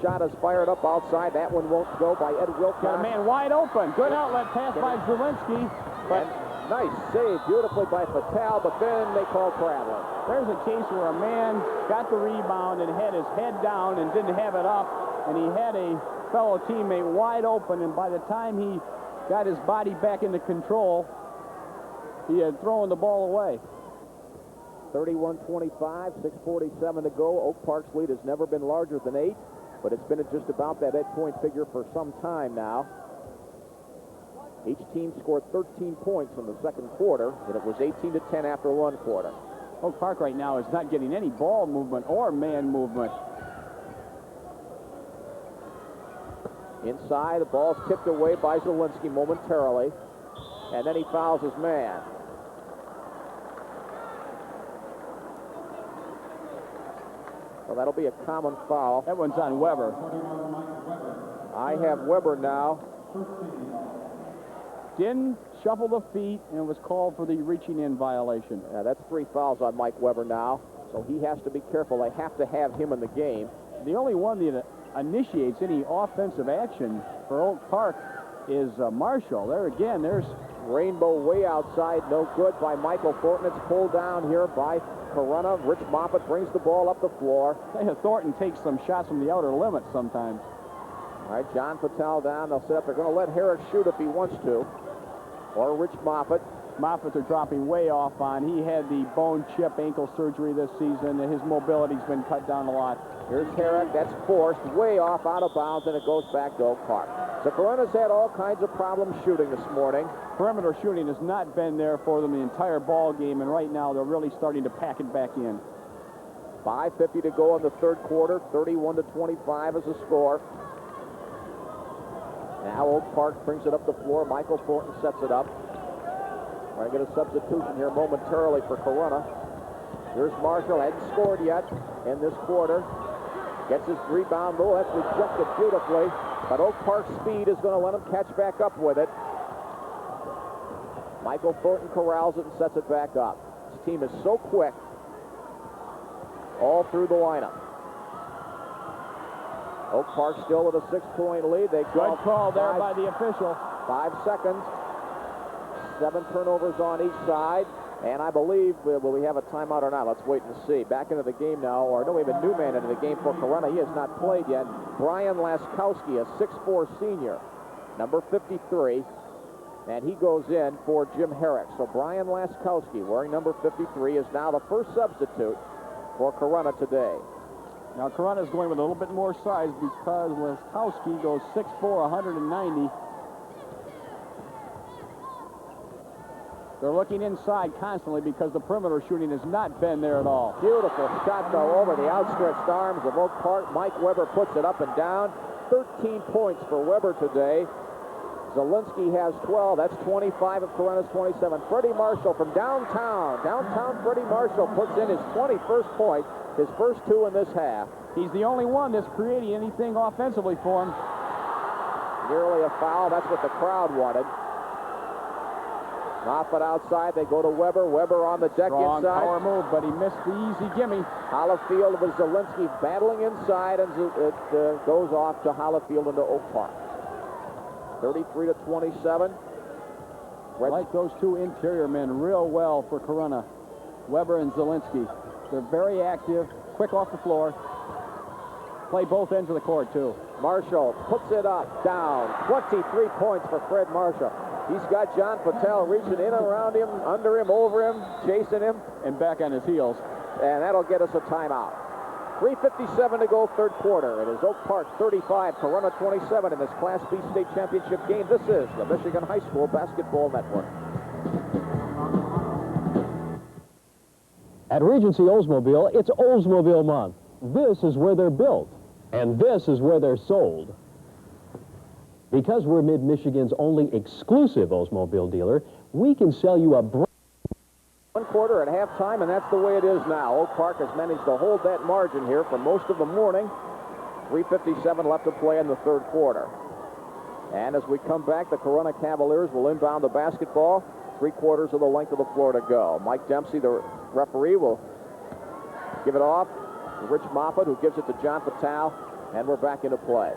Shot is fired up outside. That one won't go by Ed Wilcox. Got a man wide open. Good outlet pass by Zielinski. But nice save, beautifully by Patel, but then they call traveling. there's a case where a man got the rebound and had his head down and didn't have it up, and he had a fellow teammate wide open, and by the time he got his body back into control, he had thrown the ball away. 31-25, 6:47 to go. Oak Park's lead has never been larger than 8, but it's been at just about that 8-point figure for some time now. Each team scored 13 points in the 2nd quarter, and it was 18-10 after 1 quarter. Oak Park right now is not getting any ball movement or man movement. Inside, the ball's tipped away by Zielinski momentarily, and then he fouls his man. Well, that'll be a common foul. That one's on Weber. I have Weber now. Didn't shuffle the feet and was called for the reaching in violation. Yeah, that's 3 fouls on Mike Weber now, so he has to be careful. They have to have him in the game. The only one that initiates any offensive action for Oak Park is Marshall. There again, there's Rainbow way outside, no good by Michael Thornton. It's pulled down here by Corunna. Rich Moffitt brings the ball up the floor. Thornton takes some shots from the outer limit sometimes. All right, John Patel down. They'll set up. They're going to let Herrick shoot if he wants to. Or Rich Moffitt. Moffitt they're dropping way off on. He had the bone chip ankle surgery this season, and his mobility's been cut down a lot. Here's Herrick. That's forced way off out of bounds, and it goes back to Oak Park. So Corunna's had all kinds of problems shooting this morning. Perimeter shooting has not been there for them the entire ball game, and right now they're really starting to pack it back in. 5:50 to go in the third quarter. 31-25 is the score. Now Oak Park brings it up the floor. Michael Thornton sets it up. We're going to get a substitution here momentarily for Corunna. Here's Marshall. Hadn't scored yet in this quarter. Gets his rebound. Oh, that's rejected beautifully. But Oak Park's speed is going to let him catch back up with it. Michael Thornton corrals it and sets it back up. His team is so quick all through the lineup. Oak Park still with a 6-point lead. They go. Good call there by the official. 5 seconds. 7 turnovers on each side. And I believe, will we have a timeout or not? Let's wait and see. Back into the game now, or no, we have a new man into the game for Corunna. He has not played yet. Brian Laskowski, a 6'4 senior, number 53. And he goes in for Jim Herrick. So Brian Laskowski, wearing number 53, is now the first substitute for Corunna today. Now Corunna is going with a little bit more size because Laskowski goes 6'4", 190. They're looking inside constantly because the perimeter shooting has not been there at all. Beautiful shot, though, over the outstretched arms of Oak Park. Mike Weber puts it up and down. 13 points for Weber today. Zielinski has 12. That's 25 of Corunna's 27. Freddie Marshall from downtown. Downtown Freddie Marshall puts in his 21st point, his first 2 in this half. He's the only one that's creating anything offensively for him. Nearly a foul. That's what the crowd wanted. Moffett outside. They go to Weber. Weber on the deck Strong inside. power move, but he missed the easy gimme. Hollifield with Zielinski battling inside, and it goes off to Hollifield into Oak Park. 33-27. Like those two interior men real well for Corunna. Weber and Zielinski. They're very active, quick off the floor. Play both ends of the court, too. Marshall puts it up, down. 23 points for Fred Marshall. He's got John Patel reaching in around him, under him, over him, chasing him. And back on his heels. And that'll get us a timeout. 3:57 to go, third quarter. It is Oak Park 35, Corunna 27 in this Class B state championship game. This is the Michigan High School Basketball Network. At Regency Oldsmobile, it's Oldsmobile month. This is where they're built, and this is where they're sold. Because we're Mid-Michigan's only exclusive Oldsmobile dealer, we can sell you a brand. 1 quarter at halftime, and that's the way it is now. Oak Park has managed to hold that margin here for most of the morning. 3:57 left to play in the third quarter. And as we come back, the Corunna Cavaliers will inbound the basketball. 3/4 of the length of the floor to go. Mike Dempsey, the referee, will give it off to Rich Moffett, who gives it to John Patel, and we're back into play.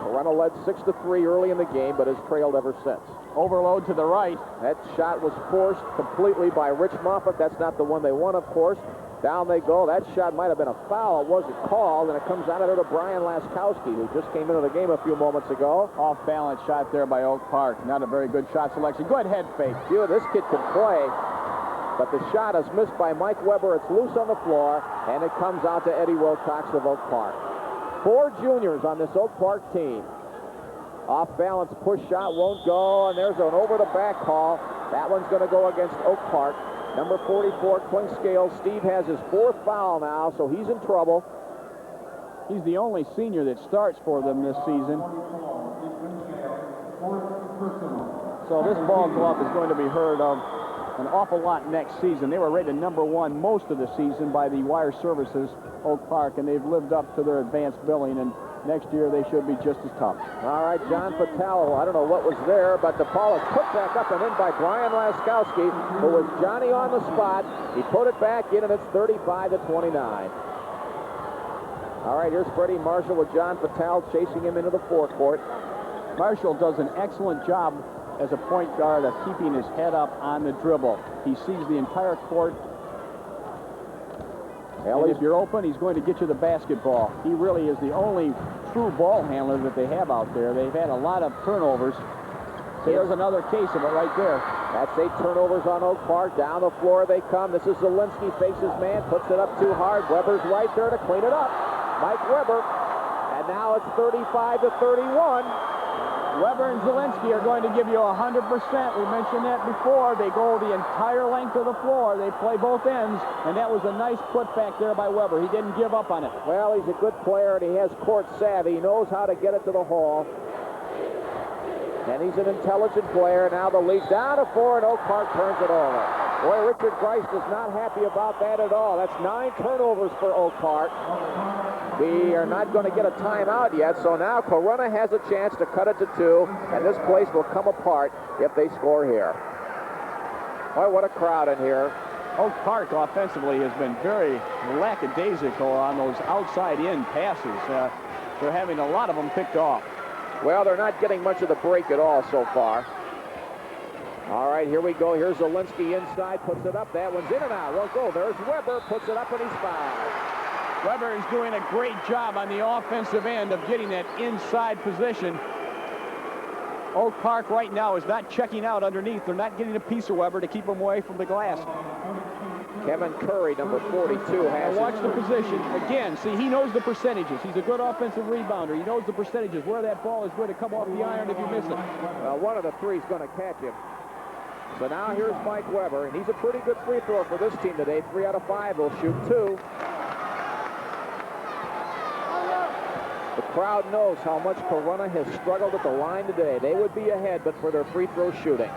Corunna led 6-3 early in the game, but has trailed ever since. Overload to the right. That shot was forced completely by Rich Moffett. That's not the one they won, of course. Down they go. That shot might have been a foul. It wasn't called, and it comes out of there to Brian Laskowski, who just came into the game a few moments ago. Off-balance shot there by Oak Park. Not a very good shot selection. Good head fake. Yeah, this kid can play, but the shot is missed by Mike Weber. It's loose on the floor, and it comes out to Eddie Wilcox of Oak Park. 4 juniors on this Oak Park team. Off-balance push shot won't go, and there's an over-the-back call. That one's going to go against Oak Park. Number 44, Clinkscale. Steve has his 4th foul now, so he's in trouble. He's the only senior that starts for them this season. So this ball club is going to be heard of an awful lot next season. They were rated #1 most of the season by the Wire Services Oak Park, and they've lived up to their advanced billing, and next year they should be just as tough. All right, John Patel, I don't know what was there, but the ball is put back up and in by Brian Laskowski, who was Johnny on the spot. He put it back in, and it's 35-29. All right, here's Freddie Marshall with John Patel chasing him into the forecourt. Marshall does an excellent job as a point guard of keeping his head up on the dribble. He sees the entire court. And if you're open, he's going to get you the basketball. He really is the only true ball handler that they have out there. They've had a lot of turnovers. So there's another case of it right there. That's 8 turnovers on Oak Park. Down the floor they come. This is Zielinski, faces man, puts it up too hard. Weber's right there to clean it up. Mike Weber. And now it's 35-31. Weber and Zielinski are going to give you 100%. We mentioned that before. They go the entire length of the floor. They play both ends, and that was a nice putback there by Weber. He didn't give up on it. Well, he's a good player, and he has court savvy. He knows how to get it to the hall. And he's an intelligent player. Now the lead's down to 4, and Oak Park turns it over. Boy, Richard Grice is not happy about that at all. That's 9 turnovers for Oak Park. We are not going to get a timeout yet, so now Corunna has a chance to cut it to 2, and this place will come apart if they score here. Boy, what a crowd in here. Oak Park offensively has been very lackadaisical on those outside-in passes. They're having a lot of them picked off. Well, they're not getting much of the break at all so far. All right, here we go. Here's Zielinski inside, puts it up. That one's in and out. Won't go. There's Weber, puts it up, and he's fouled. Weber is doing a great job on the offensive end of getting that inside position. Oak Park right now is not checking out underneath. They're not getting a piece of Weber to keep him away from the glass. Kevin Curry, number 42, has watch the position. Again, see, he knows the percentages. He's a good offensive rebounder. He knows the percentages, where that ball is going to come off the iron if you miss it. Well, one of the 3 is going to catch him. So now here's Mike Weber, and he's a pretty good free thrower for this team today. 3 out of 5 will shoot 2. The crowd knows how much Corunna has struggled at the line today. They would be ahead, but for their free throw shooting.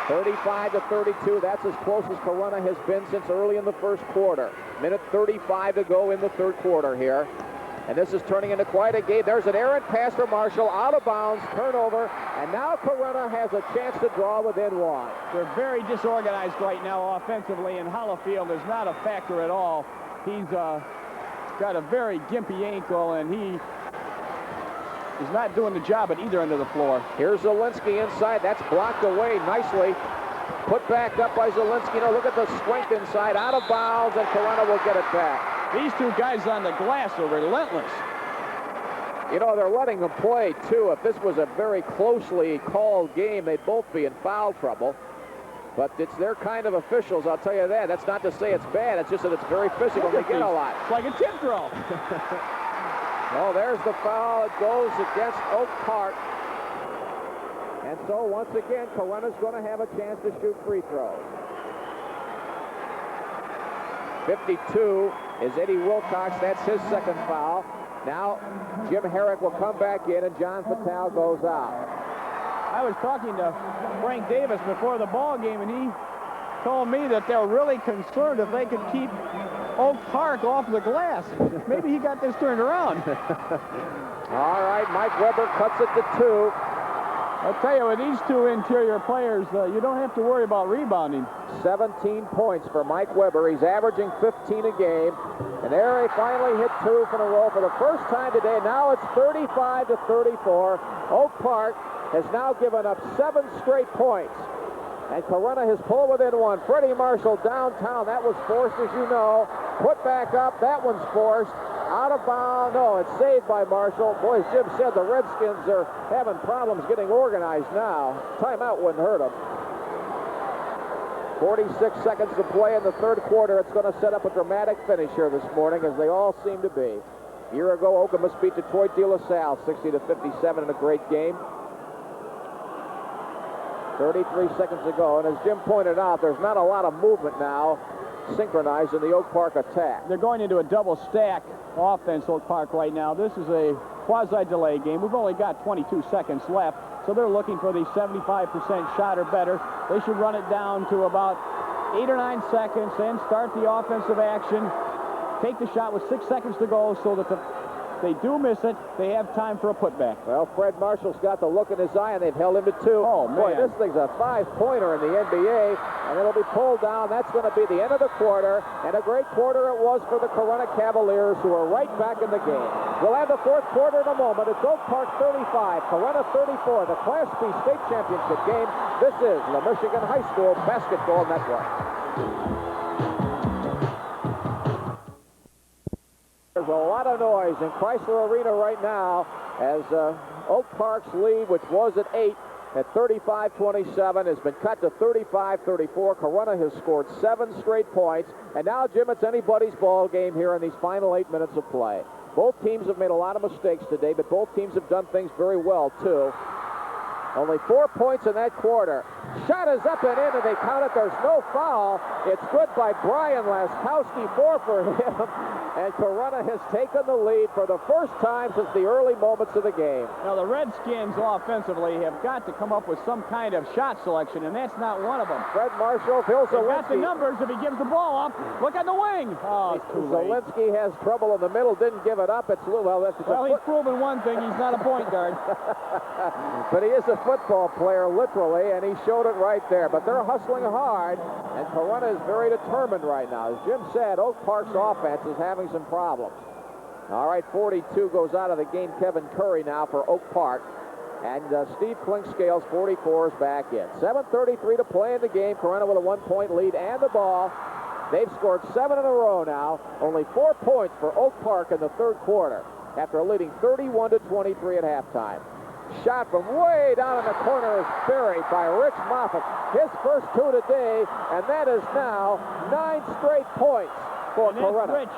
35 to 32, that's as close as Corunna has been since early in the first quarter. Minute 35 to go in the third quarter here. And this is turning into quite a game. There's an errant pass for Marshall, out of bounds, turnover, and now Corunna has a chance to draw within 1. They're very disorganized right now offensively, and Hollifield is not a factor at all. He's got a very gimpy ankle, and he is not doing the job at either end of the floor. Here's Zielinski inside. That's blocked away nicely. Put back up by Zielinski. Now look at the strength inside. Out of bounds, and Corunna will get it back. These 2 guys on the glass are relentless. You know, they're letting them play, too. If this was a very closely called game, they'd both be in foul trouble. But it's their kind of officials, I'll tell you that. That's not to say it's bad. It's just that it's very physical. They get a lot. It's like a tip throw. Oh, there's the foul. It goes against Oak Park. And so, once again, Corunna's going to have a chance to shoot free throws. 52 is Eddie Wilcox. That's his second foul. Now, Jim Herrick will come back in, and John Fatale goes out. I was talking to Frank Davis before the ball game, and he told me that they're really concerned if they could keep Oak Park off the glass. Maybe he got this turned around. All right, Mike Weber cuts it to 2. I'll tell you, with these 2 interior players, you don't have to worry about rebounding. 17 points for Mike Weber. He's averaging 15 a game. And there he finally hit 2 from a row for the first time today. Now it's 35 to 34. Oak Park has now given up 7 straight points. And Corunna has pulled within 1. Freddie Marshall downtown. That was forced, as you know. Put back up. That one's forced. Out of bounds. No, it's saved by Marshall. Boy, as Jim said, the Redskins are having problems getting organized now. Timeout wouldn't hurt them. 46 seconds to play in the third quarter. It's going to set up a dramatic finish here this morning, as they all seem to be. A year ago, Okemos beat Detroit De La Salle 60 to 57 in a great game. 33 seconds to go, and as Jim pointed out, there's not a lot of movement now synchronized in the Oak Park attack. They're going into a double stack offense, Oak Park, right now. This is a quasi-delay game. We've only got 22 seconds left, so they're looking for the 75% shot or better. They should run it down to about 8 or 9 seconds and start the offensive action. Take the shot with 6 seconds to go, so that if they do miss it, they have time for a putback. Well, Fred Marshall's got the look in his eye, and they've held him to 2. Oh, man. Boy, this thing's a 5-pointer in the NBA, and it'll be pulled down. That's going to be the end of the quarter, and a great quarter it was for the Corunna Cavaliers, who are right back in the game. We'll have the fourth quarter in a moment. It's Oak Park 35, Corunna 34, the Class B state championship game. This is the Michigan High School Basketball Network. There's a lot of noise in Chrysler Arena right now as Oak Park's lead, which was at 8 at 35-27, has been cut to 35-34. Corunna has scored 7 straight points. And now, Jim, it's anybody's ball game here in these final 8 minutes of play. Both teams have made a lot of mistakes today, but both teams have done things very well, too. Only 4 points in that quarter. Shot is up and in, and they count it. There's no foul. It's good by Brian Laskowski, 4 for him. And Corunna has taken the lead for the first time since the early moments of the game. Now, the Redskins offensively have got to come up with some kind of shot selection, and that's not one of them. Fred Marshall, Phil They've got the Zielinski. numbers if he gives the ball up. Look at the wing. Oh, it's too late. Zielinski has trouble in the middle, didn't give it up. It's Well, he's proven one thing. He's not a point guard. But he is a football player, literally, and he showed it right there. But they're hustling hard, and Corunna is very determined right now. As Jim said, Oak Park's offense is having some problems. All right, 42 goes out of the game. Kevin Curry now for Oak Park. And Steve Clinkscale's 44 is back in. 7:33 to play in the game. Corunna with a 1-point lead and the ball. They've scored 7 in a row now. Only 4 points for Oak Park in the third quarter after leading 31-23 at halftime. Shot from way down in the corner is buried by Rich Moffitt. His first 2 today, and that is now 9 straight points for Corunna. Rich.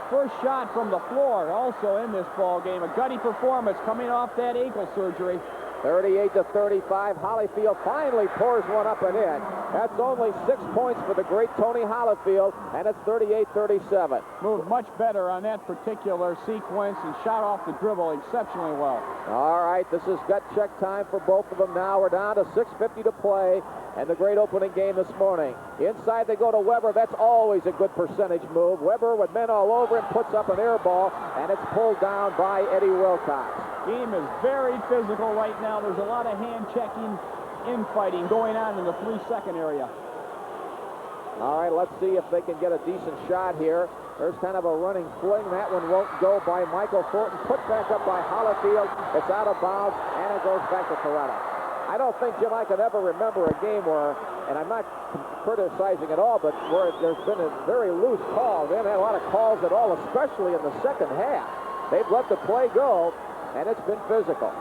First shot from the floor also in this ball game. A gutty performance coming off that ankle surgery. 38-35. Hollyfield finally pours one up and in. That's only 6 points for the great Tony Hollyfield, and it's 38-37. Moved much better on that particular sequence and shot off the dribble exceptionally well. All right, this is gut check time for both of them now. We're down to 6:50 to play, and the great opening game this morning. Inside they go to Weber. That's always a good percentage move. Weber with men all over him puts up an air ball, and it's pulled down by Eddie Wilcox. Game is very physical right now. There's a lot of hand-checking, infighting going on in the 3-second area. All right, let's see if they can get a decent shot here. There's kind of a running fling. That one won't go by Michael Thornton. Put back up by Hollifield. It's out of bounds, and it goes back to Corunna. I don't think, Jim, I could ever remember a game where, and I'm not criticizing at all, but where there's been a very loose call. They haven't had a lot of calls at all, especially in the second half. They've let the play go, and it's been physical.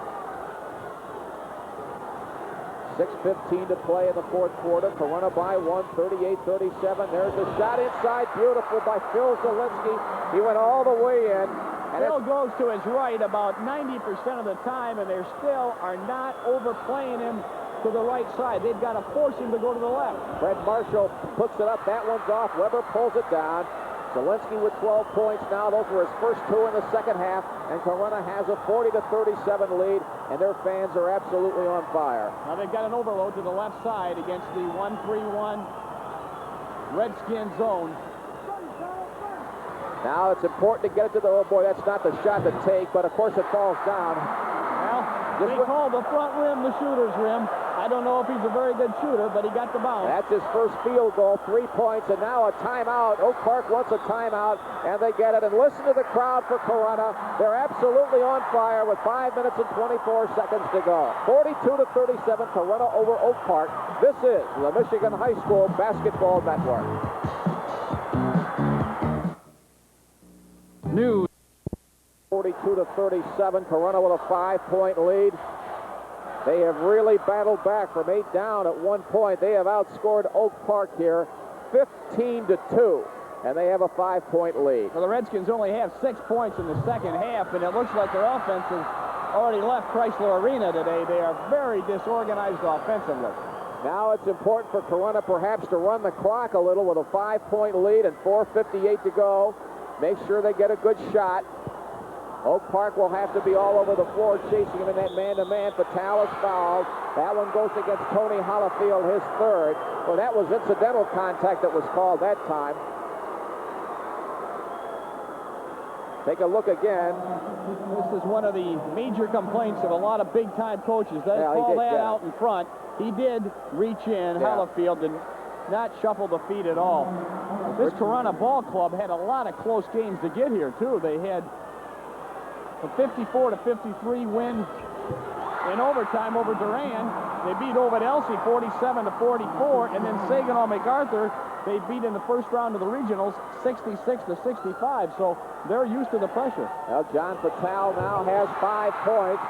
6:15 to play in the fourth quarter. Corunna by 1, 38-37. There's a shot inside. Beautiful by Phil Zielinski. He went all the way in. And Phil goes to his right about 90% of the time, and they still are not overplaying him to the right side. They've got to force him to go to the left. Fred Marshall hooks it up. That one's off. Weber pulls it down. Zielinski with 12 points now. Those were his first 2 in the second half. And Corunna has a 40-37 lead, and their fans are absolutely on fire. Now they've got an overload to the left side against the 1-3-1 Redskin zone. Now it's important to get it to the, oh boy, that's not the shot to take, but of course it falls down. Well, they call the front rim the shooter's rim. I don't know if he's a very good shooter, but he got the bounce. That's his first field goal, 3 points, and now a timeout. Oak Park wants a timeout, and they get it. And listen to the crowd for Corunna. They're absolutely on fire with 5 minutes and 24 seconds to go. 42-37, Corunna over Oak Park. This is the Michigan High School Basketball Network. News. 42-37, Corunna with a 5-point lead. They have really battled back from 8 down at 1 point. They have outscored Oak Park here 15-2, and they have a 5-point lead. Well, the Redskins only have 6 points in the second half, and it looks like their offense has already left Chrysler Arena today. They are very disorganized offensively. Now it's important for Corunna perhaps to run the clock a little with a 5-point lead and 4:58 to go. Make sure they get a good shot. Oak Park will have to be all over the floor chasing him in that man-to-man. Vitalis fouled. That one goes against Tony Hollifield, his third. Well, that was incidental contact that was called that time. Take a look again. This is one of the major complaints of a lot of big-time coaches. They call that out in front. He did reach in. Hollifield did not shuffle the feet at all. This Corunna ball club had a lot of close games to get here, too. They had a 54-53 win in overtime over Duran. They beat Ovid Elsie 47-44, and then Saginaw MacArthur they beat in the first round of the regionals 66-65. So they're used to the pressure. Well, John Fatal now has 5 points.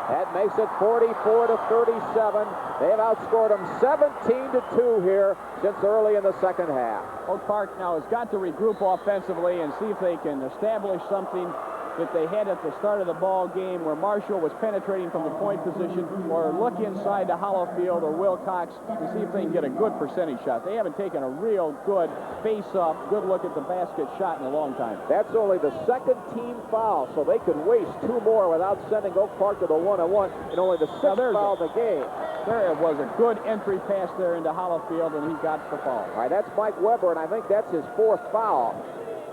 That makes it 44-37. They've outscored them 17-2 here since early in the second half. Oak Park now has got to regroup offensively and see if they can establish something that they had at the start of the ball game where Marshall was penetrating from the point position, or look inside to Hollowfield or Wilcox and see if they can get a good percentage shot. They haven't taken a real good face-off, good look at the basket shot in a long time. That's only the second team foul, so they could waste 2 more without sending Oak Park to the 1-on-1, and only the 6th foul of the game. There was a good entry pass there into Hollowfield, and he got the foul. All right, that's Mike Weber, and I think that's his 4th foul.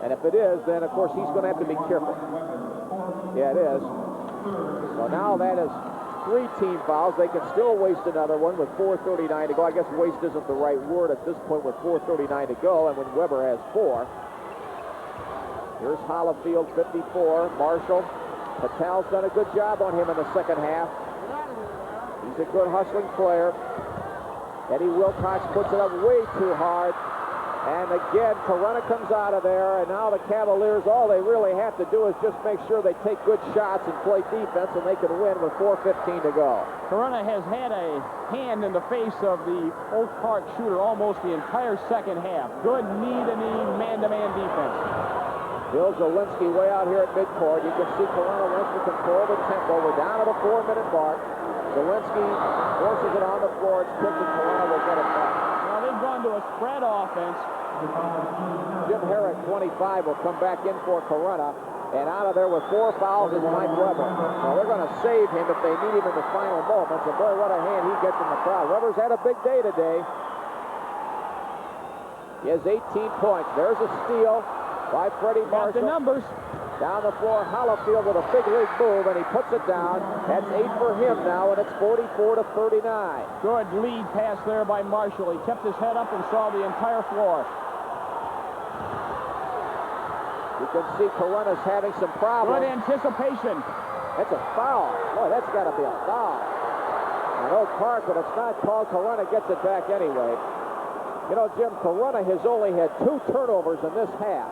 And if it is, then, of course, he's going to have to be careful. Yeah, it is. So now that is 3 team fouls. They can still waste another one with 4:39 to go. I guess waste isn't the right word at this point with 4:39 to go, and when Weber has 4. Here's Hollowfield, 54. Marshall. Patel's done a good job on him in the second half. He's a good hustling player. Eddie Wilcox puts it up way too hard. And again, Corunna comes out of there, and now the Cavaliers, all they really have to do is just make sure they take good shots and play defense, and they can win with 4:15 to go. Corunna has had a hand in the face of the Oak Park shooter almost the entire second half. Good knee-to-knee, man-to-man defense. Bill Zielinski way out here at midcourt. You can see Corunna wants to control the tempo. We're down at the 4-minute mark. Zielinski forces it on the floor. It's kicked, and Corunna will get it back. Now they've gone to a spread offense. Jim Herrick, 25, will come back in for Corunna. And out of there with 4 fouls is Mike Weber. Now they're going to save him if they need him in the final moments. And boy, what a hand he gets in the crowd. Weber's had a big day today. He has 18 points. There's a steal by Freddie Marshall. Got the numbers. Down the floor, Hollowfield with a big league move, and he puts it down. That's 8 for him now, and it's 44-39. Good lead pass there by Marshall. He kept his head up and saw the entire floor. You can see Corunna's having some problems. Good anticipation. That's a foul. Boy, that's got to be a foul. And Oak Park, but it's not called. Corunna gets it back anyway. You know, Jim, Corunna has only had 2 turnovers in this half.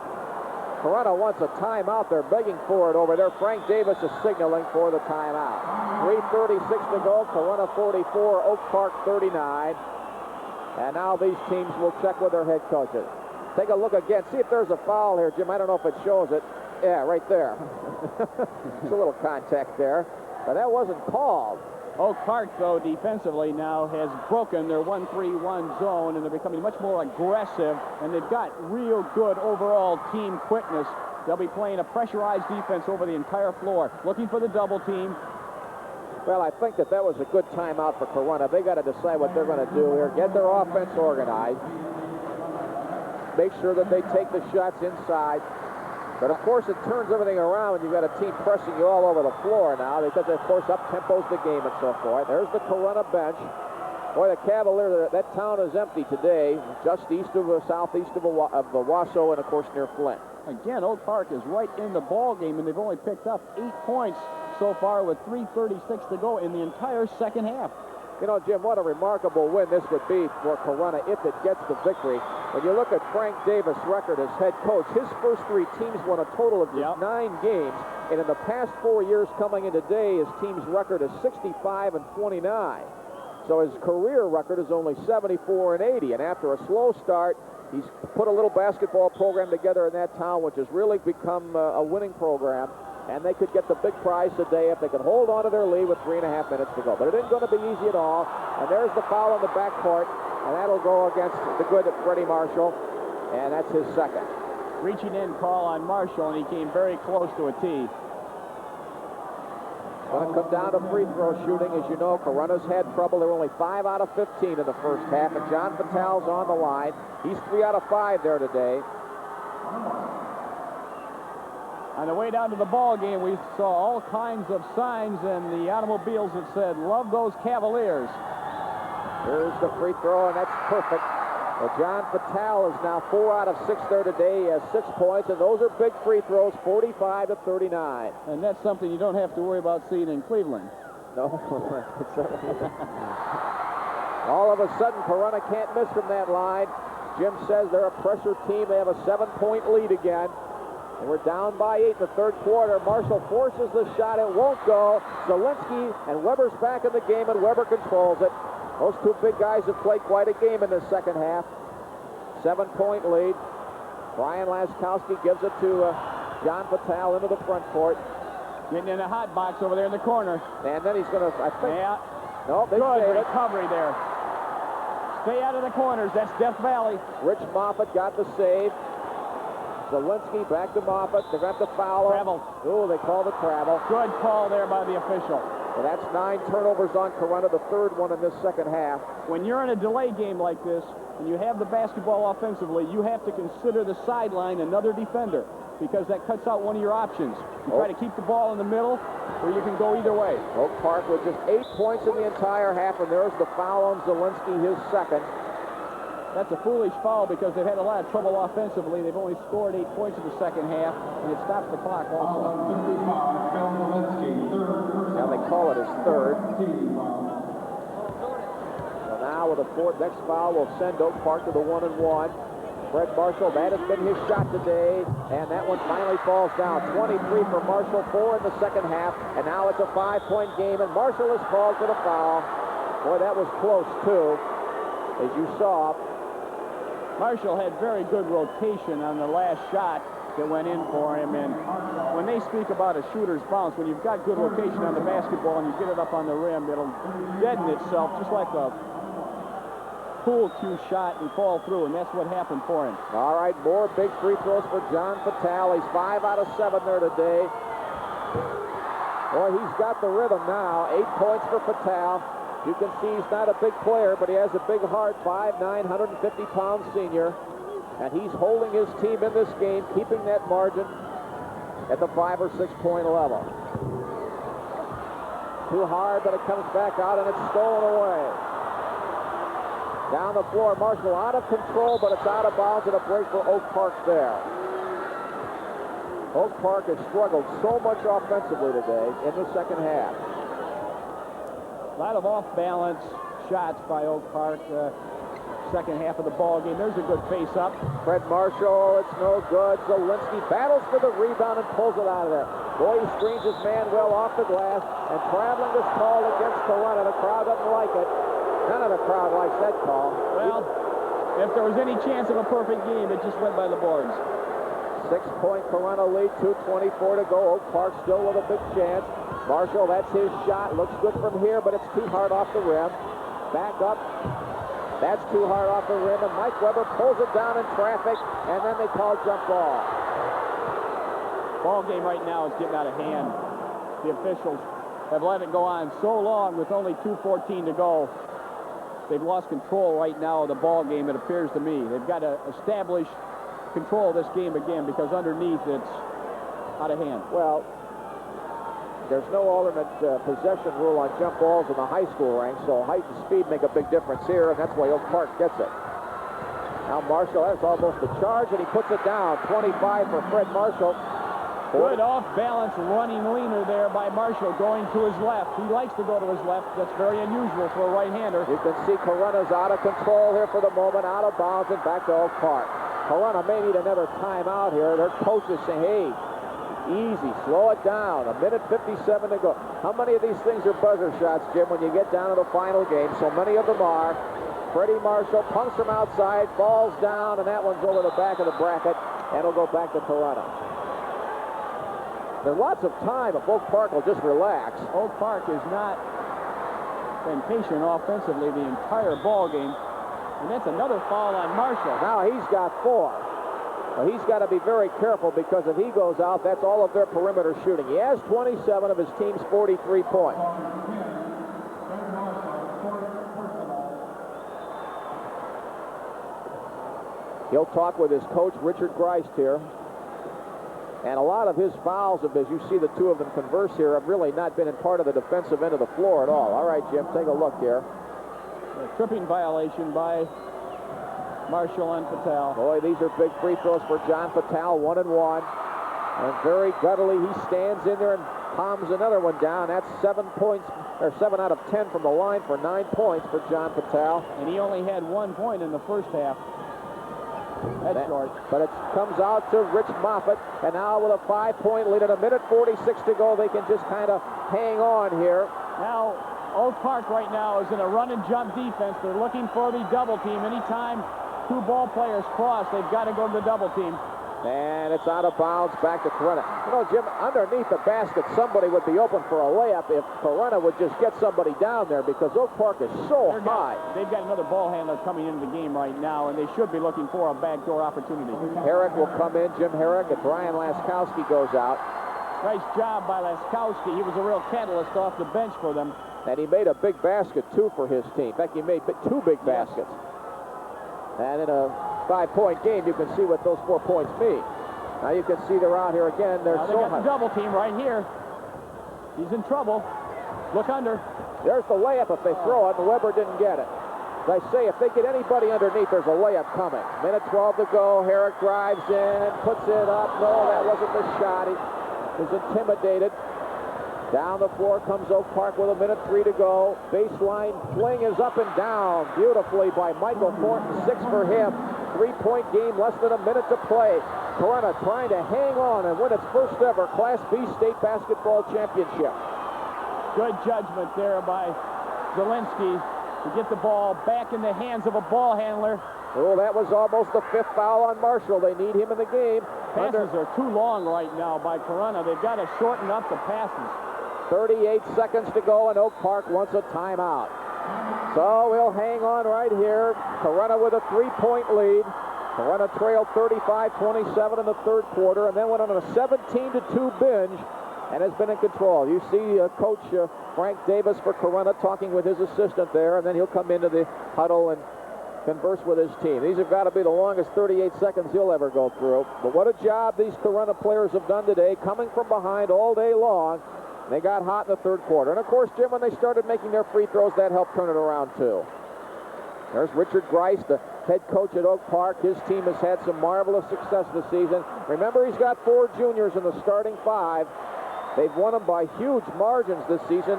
Corunna wants a timeout. They're begging for it over there. Frank Davis is signaling for the timeout. 3:36 to go. Corunna 44, Oak Park 39. And now these teams will check with their head coaches. Take a look again. See if there's a foul here, Jim. I don't know if it shows it. Yeah, right there. It's a little contact there. But that wasn't called. Oak Park, though, defensively now has broken their 1-3-1 zone, and they're becoming much more aggressive, and they've got real good overall team quickness. They'll be playing a pressurized defense over the entire floor, looking for the double team. Well, I think that was a good timeout for Corunna. They got to decide what they're going to do here. Get their offense organized. Make sure that they take the shots inside. But, of course, it turns everything around when you've got a team pressing you all over the floor now because, of course, up-tempos the game and so forth. There's the Corunna bench. Boy, the Cavaliers, that town is empty today, just east of southeast of Wausau and, of course, near Flint. Again, Oak Park is right in the ball game, and they've only picked up 8 points so far with 3:36 to go in the entire second half. You know, Jim, what a remarkable win this would be for Corunna if it gets the victory. When you look at Frank Davis' record as head coach, his first 3 teams won a total of just 9 games. And in the past 4 years coming in today, his team's record is 65-29. So his career record is only 74-80. And after a slow start, he's put a little basketball program together in that town, which has really become a winning program. And they could get the big prize today if they could hold on to their lead with 3.5 minutes to go. But it isn't going to be easy at all. And there's the foul in the backcourt, and that'll go against the good Freddie Marshall, and that's his second. Reaching in call on Marshall, and he came very close to a tee. Going to come down to free throw shooting. As you know, Corunna's had trouble. They're only 5 out of 15 in the first half, and John Patel's on the line. He's 3 out of 5 there today. On the way down to the ball game, we saw all kinds of signs in the automobiles that said, "Love those Cavaliers." Here's the free throw, and that's perfect. Well, John Patel is now 4 out of 6 there today. He has 6 points, and those are big free throws, 45-39. And that's something you don't have to worry about seeing in Cleveland. No. All of a sudden, Corunna can't miss from that line. Jim says they're a pressure team. They have a 7-point lead again. And we're down by 8 in the third quarter. Marshall forces the shot. It won't go. Zielinski and Weber's back in the game, and Weber controls it. Those two big guys have played quite a game in the second half. 7-point lead. Brian Laskowski gives it to John Fatale into the front court. Getting in a hot box over there in the corner. And then he's going to, I think. Yeah. No, they Good saved it. recovery there. Stay out of the corners. That's Death Valley. Rich Moffitt got the save. Zielinski back to Moffitt. They're going to have to foul him. Travel. Oh, they call the travel. Good call there by the official. And that's 9 turnovers on Corunna, the third one in this second half. When you're in a delay game like this, and you have the basketball offensively, you have to consider the sideline another defender, because that cuts out one of your options. You try to keep the ball in the middle, or you can go either way. Oak Park with just 8 points in the entire half, and there's the foul on Zielinski, his second. That's a foolish foul because they've had a lot of trouble offensively. They've only scored 8 points in the second half, and it stops the clock also. Now they call it his third. So now with the fourth, next foul will send Oak Park to the 1-1. Fred Marshall, that has been his shot today, and that one finally falls down. 23 for Marshall, 4 in the second half, and now it's a 5-point game, and Marshall is called for the foul. Boy, that was close, too, as you saw. Marshall had very good rotation on the last shot that went in for him, and when they speak about a shooter's bounce, when you've got good rotation on the basketball and you get it up on the rim, it'll deaden itself just like a pool cue shot and fall through, and that's what happened for him. All right, more big free throws for John Fatale. He's 5 out of 7 there today. Boy, he's got the rhythm now. 8 points for Fatale. You can see he's not a big player, but he has a big heart. 5'9", 150-pound senior. And he's holding his team in this game, keeping that margin at the 5 or 6 point level. Too hard, but it comes back out, and it's stolen away. Down the floor, Marshall out of control, but it's out of bounds, and a break for Oak Park there. Oak Park has struggled so much offensively today in the second half. A lot of off-balance shots by Oak Park. Second half of the ball game. There's a good face-up. Fred Marshall, it's no good. Zielinski battles for the rebound and pulls it out of there. Boy, he screens his man well off the glass, and traveling is called against Corunna. The crowd doesn't like it. None of the crowd likes that call. Well, if there was any chance of a perfect game, it just went by the boards. 6-point Corunna lead, 2:24 to go. Oak Park still with a big chance. Marshall, that's his shot. Looks good from here, but it's too hard off the rim. Back up. That's too hard off the rim, and Mike Weber pulls it down in traffic, and then they call jump ball. Ball game right now is getting out of hand. The officials have let it go on so long with only 2:14 to go. They've lost control right now of the ball game, it appears to me. They've got to establish control of this game again, because underneath it's out of hand. Well, there's no alternate possession rule on jump balls in the high school ranks, so height and speed make a big difference here, and that's why Oak Park gets it. Now Marshall, that's almost a charge, and he puts it down. 25 for Fred Marshall. Good off-balance running leaner there by Marshall, going to his left. He likes to go to his left. That's very unusual for a right-hander. You can see Corunna's out of control here for the moment, out of bounds, and back to Oak Park. Corunna may need another timeout here. Their coach is saying, hey, easy, slow it down. 1:57 to go. How many of these things are buzzer shots, Jim, when you get down to the final game? So many of them are. Freddie Marshall pumps from outside, falls down, and that one's over the back of the bracket, and it'll go back to Corunna. There's lots of time if Oak Park will just relax. Oak Park has not been patient offensively the entire ball game, and that's another foul on Marshall. Now he's got 4. Well, he's got to be very careful, because if he goes out, that's all of their perimeter shooting. He has 27 of his team's 43 points. He'll talk with his coach, Richard Greist, here. And a lot of his fouls, as you see the two of them converse here, have really not been in part of the defensive end of the floor at all. All right, Jim, take a look here. A tripping violation by Marshall and Fatale. Boy, these are big free throws for John Fatale, 1-1. And very guttily, he stands in there and palms another one down. That's 7 points, or 7 out of 10 from the line for 9 points for John Fatale. And he only had 1 point in the first half. That's short. But it comes out to Rich Moffitt, and now with a 5-point lead and a minute 46 to go, they can just kind of hang on here. Now, Oak Park right now is in a run and jump defense. They're looking for the double team. Anytime two ball players cross, they've got to go to the double team. And it's out of bounds back to Corunna. You know, Jim, underneath the basket, somebody would be open for a layup if Corunna would just get somebody down there because Oak Park is so high. They've got another ball handler coming into the game right now, and they should be looking for a backdoor opportunity. Herrick will come in, Jim Herrick, and Brian Laskowski goes out. Nice job by Laskowski. He was a real catalyst off the bench for them. And he made a big basket, too, for his team. In fact, he made 2 big baskets. And in a 5-point game, you can see what those 4 points mean. Now you can see they're out here again. They're now they got the double team right here. He's in trouble. Look under. There's the layup if they throw it, and Weber didn't get it. As I say, if they get anybody underneath, there's a layup coming. Minute 12 to go. Herrick drives in, puts it up. No, that wasn't the shot. He was intimidated. Down the floor comes Oak Park with a minute 3 to go. Baseline fling is up and down beautifully by Michael Thornton. 6 for him. 3-point game, less than a minute to play. Corunna trying to hang on and win its first ever Class B state basketball championship. Good judgment there by Zielinski to get the ball back in the hands of a ball handler. Oh, that was almost the 5th foul on Marshall. They need him in the game. Passes are too long right now by Corunna. They've got to shorten up the passes. 38 seconds to go, and Oak Park wants a timeout. So we'll hang on right here. Corunna with a 3-point lead. Corunna trailed 35-27 in the 3rd quarter, and then went on a 17-2 binge and has been in control. You see Coach Frank Davis for Corunna talking with his assistant there, and then he'll come into the huddle and converse with his team. These have got to be the longest 38 seconds he'll ever go through. But what a job these Corunna players have done today, coming from behind all day long. They got hot in the 3rd quarter. And, of course, Jim, when they started making their free throws, that helped turn it around, too. There's Richard Grice, the head coach at Oak Park. His team has had some marvelous success this season. Remember, he's got 4 juniors in the starting 5. They've won them by huge margins this season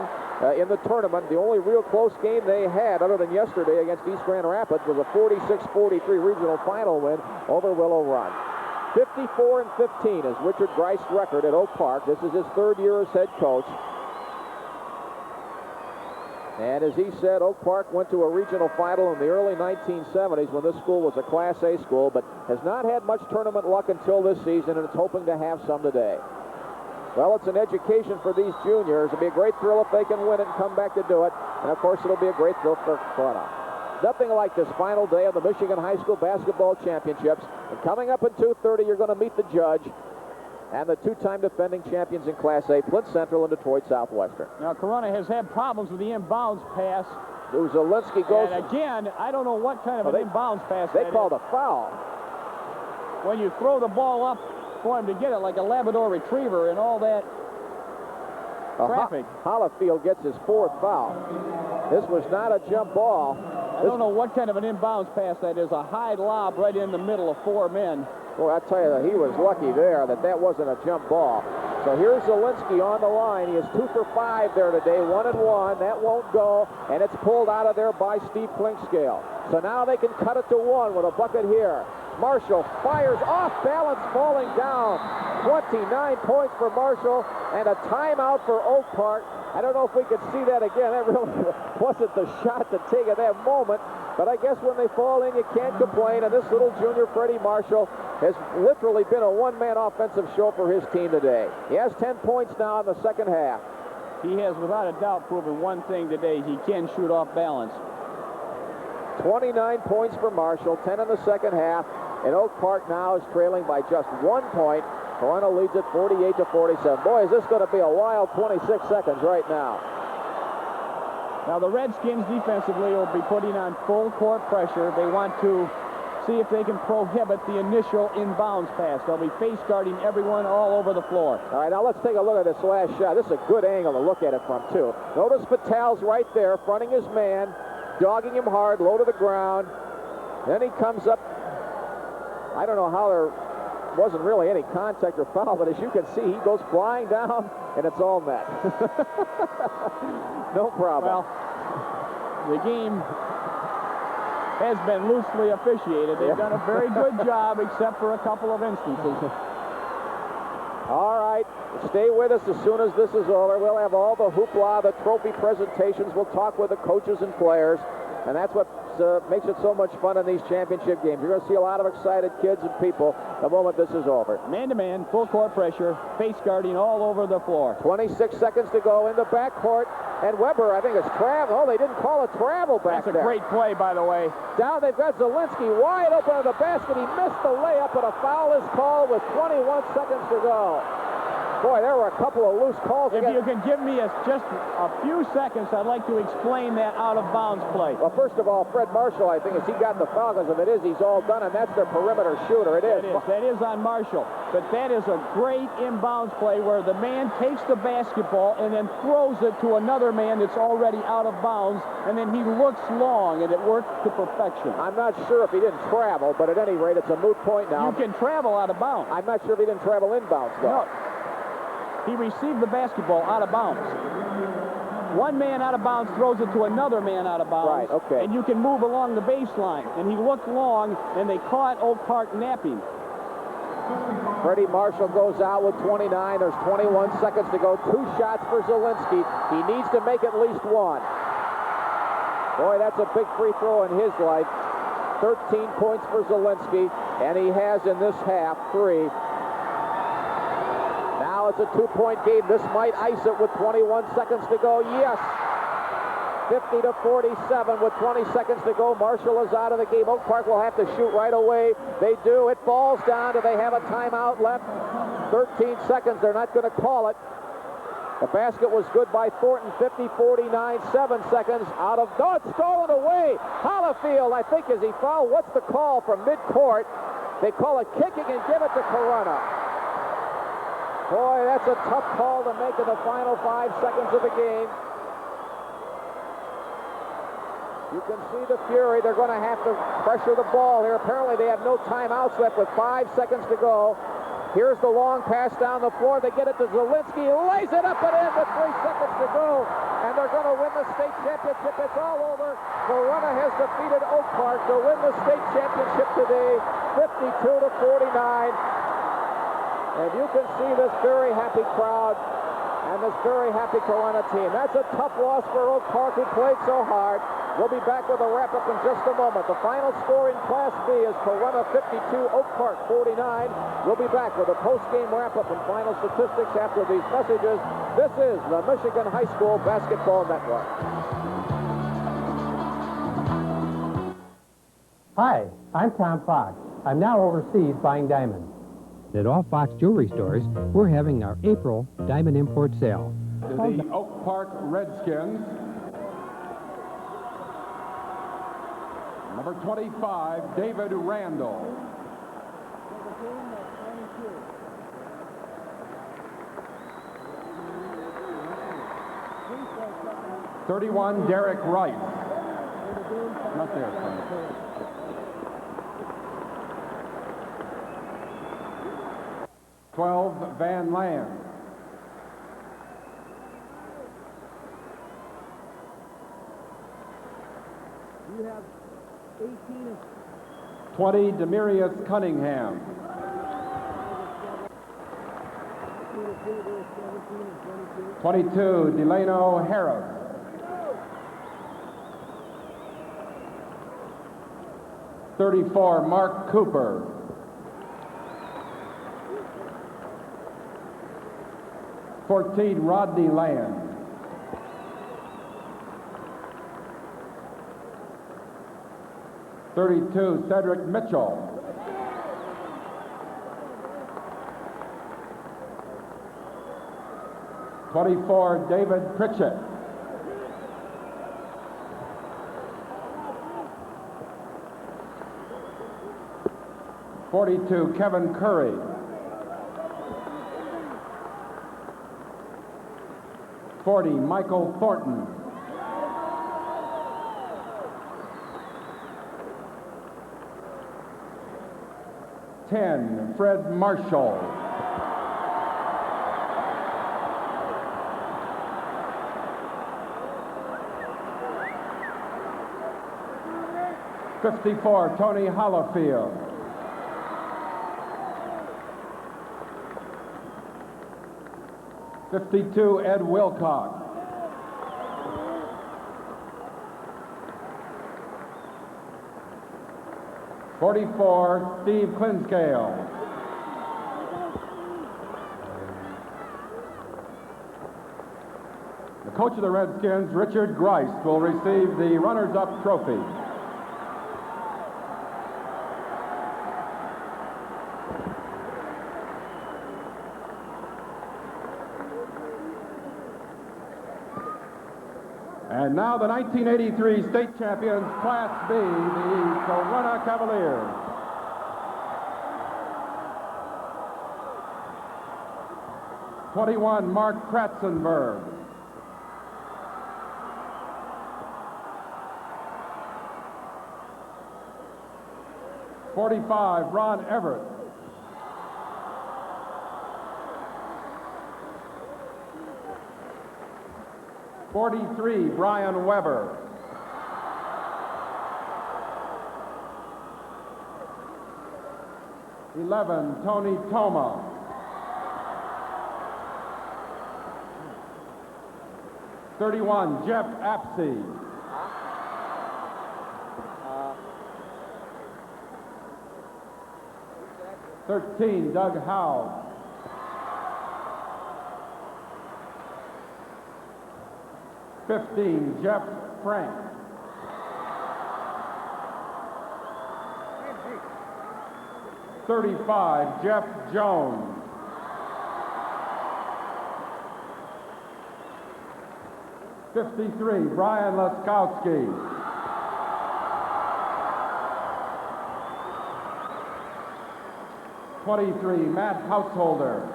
in the tournament. The only real close game they had, other than yesterday against East Grand Rapids, was a 46-43 regional final win over Willow Run. 54-15 is Richard Grice's record at Oak Park. This is his 3rd year as head coach. And as he said, Oak Park went to a regional final in the early 1970s when this school was a Class A school, but has not had much tournament luck until this season, and it's hoping to have some today. Well, it's an education for these juniors. It'll be a great thrill if they can win it and come back to do it. And, of course, it'll be a great thrill for Corunna. Nothing like this final day of the Michigan High School Basketball Championships. And coming up at 2:30, you're going to meet the judge and the 2-time defending champions in Class A, Flint Central and Detroit Southwestern. Now, Corunna has had problems with the inbounds pass. Zielinski goes... And again, I don't know what kind of an inbounds pass they called a foul. When you throw the ball up for him to get it like a Labrador Retriever and all that traffic. Hollifield gets his 4th foul. This was not a jump ball. I don't know what kind of an inbounds pass that is. A high lob right in the middle of 4 men. Boy, I tell you, he was lucky there that wasn't a jump ball. So here's Zielinski on the line. He is 2 for 5 there today, 1-1. That won't go, and it's pulled out of there by Steve Klinkscale. So now they can cut it to 1 with a bucket here. Marshall fires off balance, falling down. 29 points for Marshall, and a timeout for Oak Park. I don't know if we could see that again. That really wasn't the shot to take at that moment. But I guess when they fall in, you can't complain. And this little junior, Freddie Marshall, has literally been a one-man offensive show for his team today. He has 10 points now in the 2nd half. He has, without a doubt, proven one thing today. He can shoot off balance. 29 points for Marshall, 10 in the 2nd half. And Oak Park now is trailing by just 1 point. Corunna leads it 48-47. Boy, is this going to be a wild 26 seconds right now. Now, the Redskins defensively will be putting on full court pressure. They want to see if they can prohibit the initial inbounds pass. They'll be face guarding everyone all over the floor. All right, now let's take a look at this last shot. This is a good angle to look at it from, too. Notice Patel's right there, fronting his man, dogging him hard, low to the ground. Then he comes up. I don't know how there wasn't really any contact or foul, but as you can see, he goes flying down, and it's all net. No problem. Well, the game has been loosely officiated. They've done a very good job, except for a couple of instances. All right, stay with us as soon as this is over. We'll have all the hoopla, the trophy presentations. We'll talk with the coaches and players, and that's what makes it so much fun in these championship games. You're going to see a lot of excited kids and people the moment this is over. Man-to-man, full court pressure, face guarding all over the floor. 26 seconds to go in the backcourt, and Weber, I think, is travel. Oh, they didn't call a travel back there. That's a great play, by the way. Down they've got Zielinski wide open to the basket. He missed the layup, but a foul is called with 21 seconds to go. Boy, there were a couple of loose calls. If you can give me just a few seconds, I'd like to explain that out-of-bounds play. Well, first of all, Fred Marshall, I think, he got the foul, because if it is, he's all done, and that's their perimeter shooter. It is. That is on Marshall. But that is a great inbounds play where the man takes the basketball and then throws it to another man that's already out of bounds, and then he looks long, and it worked to perfection. I'm not sure if he didn't travel, but at any rate, it's a moot point now. You can travel out of bounds. I'm not sure if he didn't travel inbounds, though. No. He received the basketball out of bounds. One man out of bounds throws it to another man out of bounds. Right, okay. And you can move along the baseline. And he looked long, and they caught Oak Park napping. Freddie Marshall goes out with 29. There's 21 seconds to go. 2 shots for Zielinski. He needs to make at least one. Boy, that's a big free throw in his life. 13 points for Zielinski, and he has in this half 3. Now it's a 2-point game. This might ice it with 21 seconds to go. Yes. 50-47 with 20 seconds to go. Marshall is out of the game. Oak Park will have to shoot right away. They do. It falls down. Do they have a timeout left? 13 seconds. They're not going to call it. The basket was good by Thornton. 50-49, 7 seconds out of... No, it's stolen away. Hollifield, I think, is he fouled? What's the call from midcourt? They call it kicking and give it to Corunna. Boy, that's a tough call to make in the final 5 seconds of the game. You can see the fury. They're going to have to pressure the ball here. Apparently, they have no timeouts left with 5 seconds to go. Here's the long pass down the floor. They get it to Zielinski. Lays it up and in with 3 seconds to go. And they're going to win the state championship. It's all over. Corunna has defeated Oak Park to win the state championship today, 52-49. And you can see this very happy crowd and this very happy Corunna team. That's a tough loss for Oak Park, who played so hard. We'll be back with a wrap-up in just a moment. The final score in Class B is Corunna 52, Oak Park 49. We'll be back with a post-game wrap-up and final statistics after these messages. This is the Michigan High School Basketball Network. Hi, I'm Tom Fox. I'm now overseas buying diamonds. At all Fox jewelry stores, we're having our April diamond import sale. To the Oak Park Redskins, number 25, David Randall. '31, Derek Wright. Not there, Frank. 12, Van Land. You have 18. 20, Demarius Cunningham. 22, Delano Harris. 34, Mark Cooper. 14, Rodney Land. 32, Cedric Mitchell. 24, David Pritchett. 42, Kevin Curry. 40, Michael Thornton. 10, Fred Marshall. 54, Tony Hollifield. '52, Ed Wilcox. '44, Steve Clinkscale. The coach of the Redskins, Richard Grice, will receive the runners-up trophy. And now the 1983 state champions, Class B, the Corunna Cavaliers. '21, Mark Kratzenberg. '45, Ron Everett. '43, Brian Weber. '11, Tony Toma. '31, Jeff Apsey. '13, Doug Howe. '15, Jeff Frank. '35, Jeff Jones. '53, Brian Laskowski. '23, Matt Householder.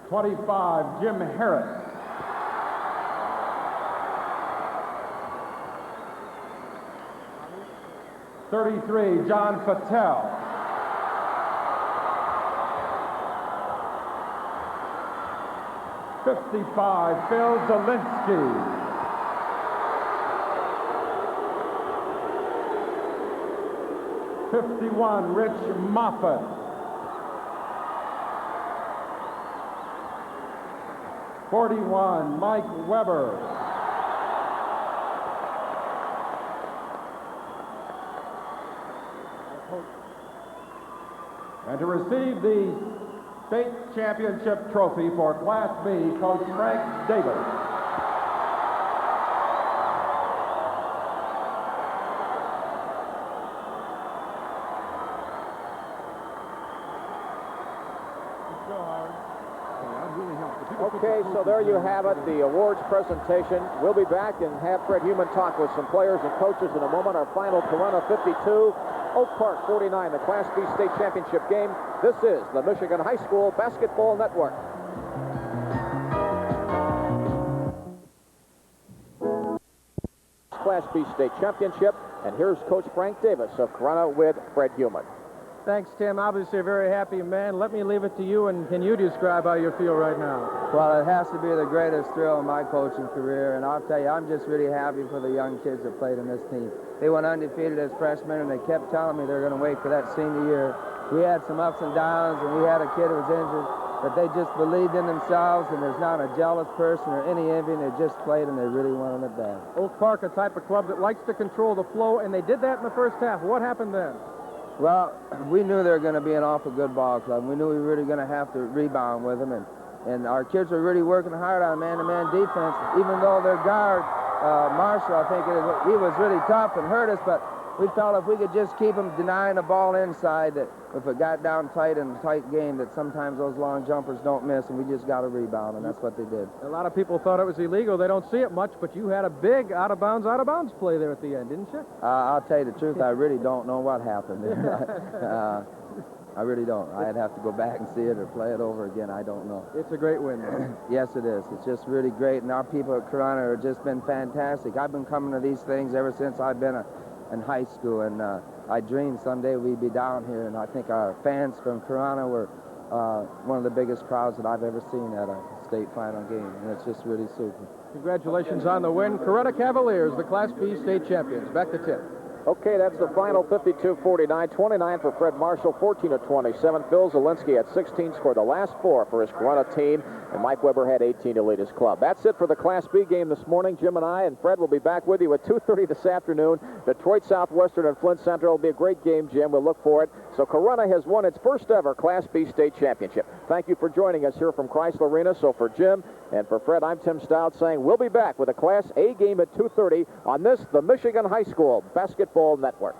'25, Jim Harris. '33, John Fattel. '55, Phil Zelinsky. '51, Rich Moffat. '41, Mike Weber. And to receive the state championship trophy for Class B, Coach Frank Davis. Okay, so there you have it, the awards presentation. We'll be back and have Fred Heumann talk with some players and coaches in a moment. Our final Corunna 52, Oak Park 49, the Class B state championship game. This is the Michigan High School Basketball Network. Class B state championship, and here's Coach Frank Davis of Corunna with Fred Heumann. Thanks, Tim. Obviously a very happy man. Let me leave it to you, and can you describe how you feel right now? Well, it has to be the greatest thrill of my coaching career, and I'll tell you, I'm just really happy for the young kids that played in this team. They went undefeated as freshmen, and they kept telling me they're going to wait for that senior year. We had some ups and downs, and we had a kid who was injured, but they just believed in themselves, and there's not a jealous person or any envy, and they just played, and they really wanted it bad. Oak Park, a type of club that likes to control the flow, and they did that in the first half. What happened then? Well, we knew they were going to be an awful good ball club. We knew we were really going to have to rebound with them, and our kids were really working hard on man-to-man defense, even though their guard, Marshall, I think he was really tough and hurt us, but we felt if we could just keep them denying the ball inside, that if it got down tight in a tight game, that sometimes those long jumpers don't miss, and we just got to rebound, and that's what they did. A lot of people thought it was illegal. They don't see it much, but you had a big out-of-bounds play there at the end, didn't you? I'll tell you the truth, I really don't know what happened. I really don't. I'd have to go back and see it or play it over again. I don't know. It's a great win, though. Yes, it is. It's just really great, and our people at Corunna have just been fantastic. I've been coming to these things ever since I've been in high school, and I dreamed someday we'd be down here, and I think our fans from Corunna were one of the biggest crowds that I've ever seen at a state final game, and it's just really super. Congratulations on the win. Corunna Cavaliers, the Class B state champions. Back to Tim. Okay, that's the final 52-49, 29 for Fred Marshall, 14 of 27. Phil Zielinski had 16, scored the last 4 for his Corunna team, and Mike Weber had 18 to lead his club. That's it for the Class B game this morning. Jim and I and Fred will be back with you at 2:30 this afternoon. Detroit Southwestern and Flint Central will be a great game, Jim. We'll look for it. So Corunna has won its first ever Class B state championship. Thank you for joining us here from Chrysler Arena. So for Jim and for Fred, I'm Tim Stout saying we'll be back with a Class A game at 2:30 on this, the Michigan High School Basketball Network.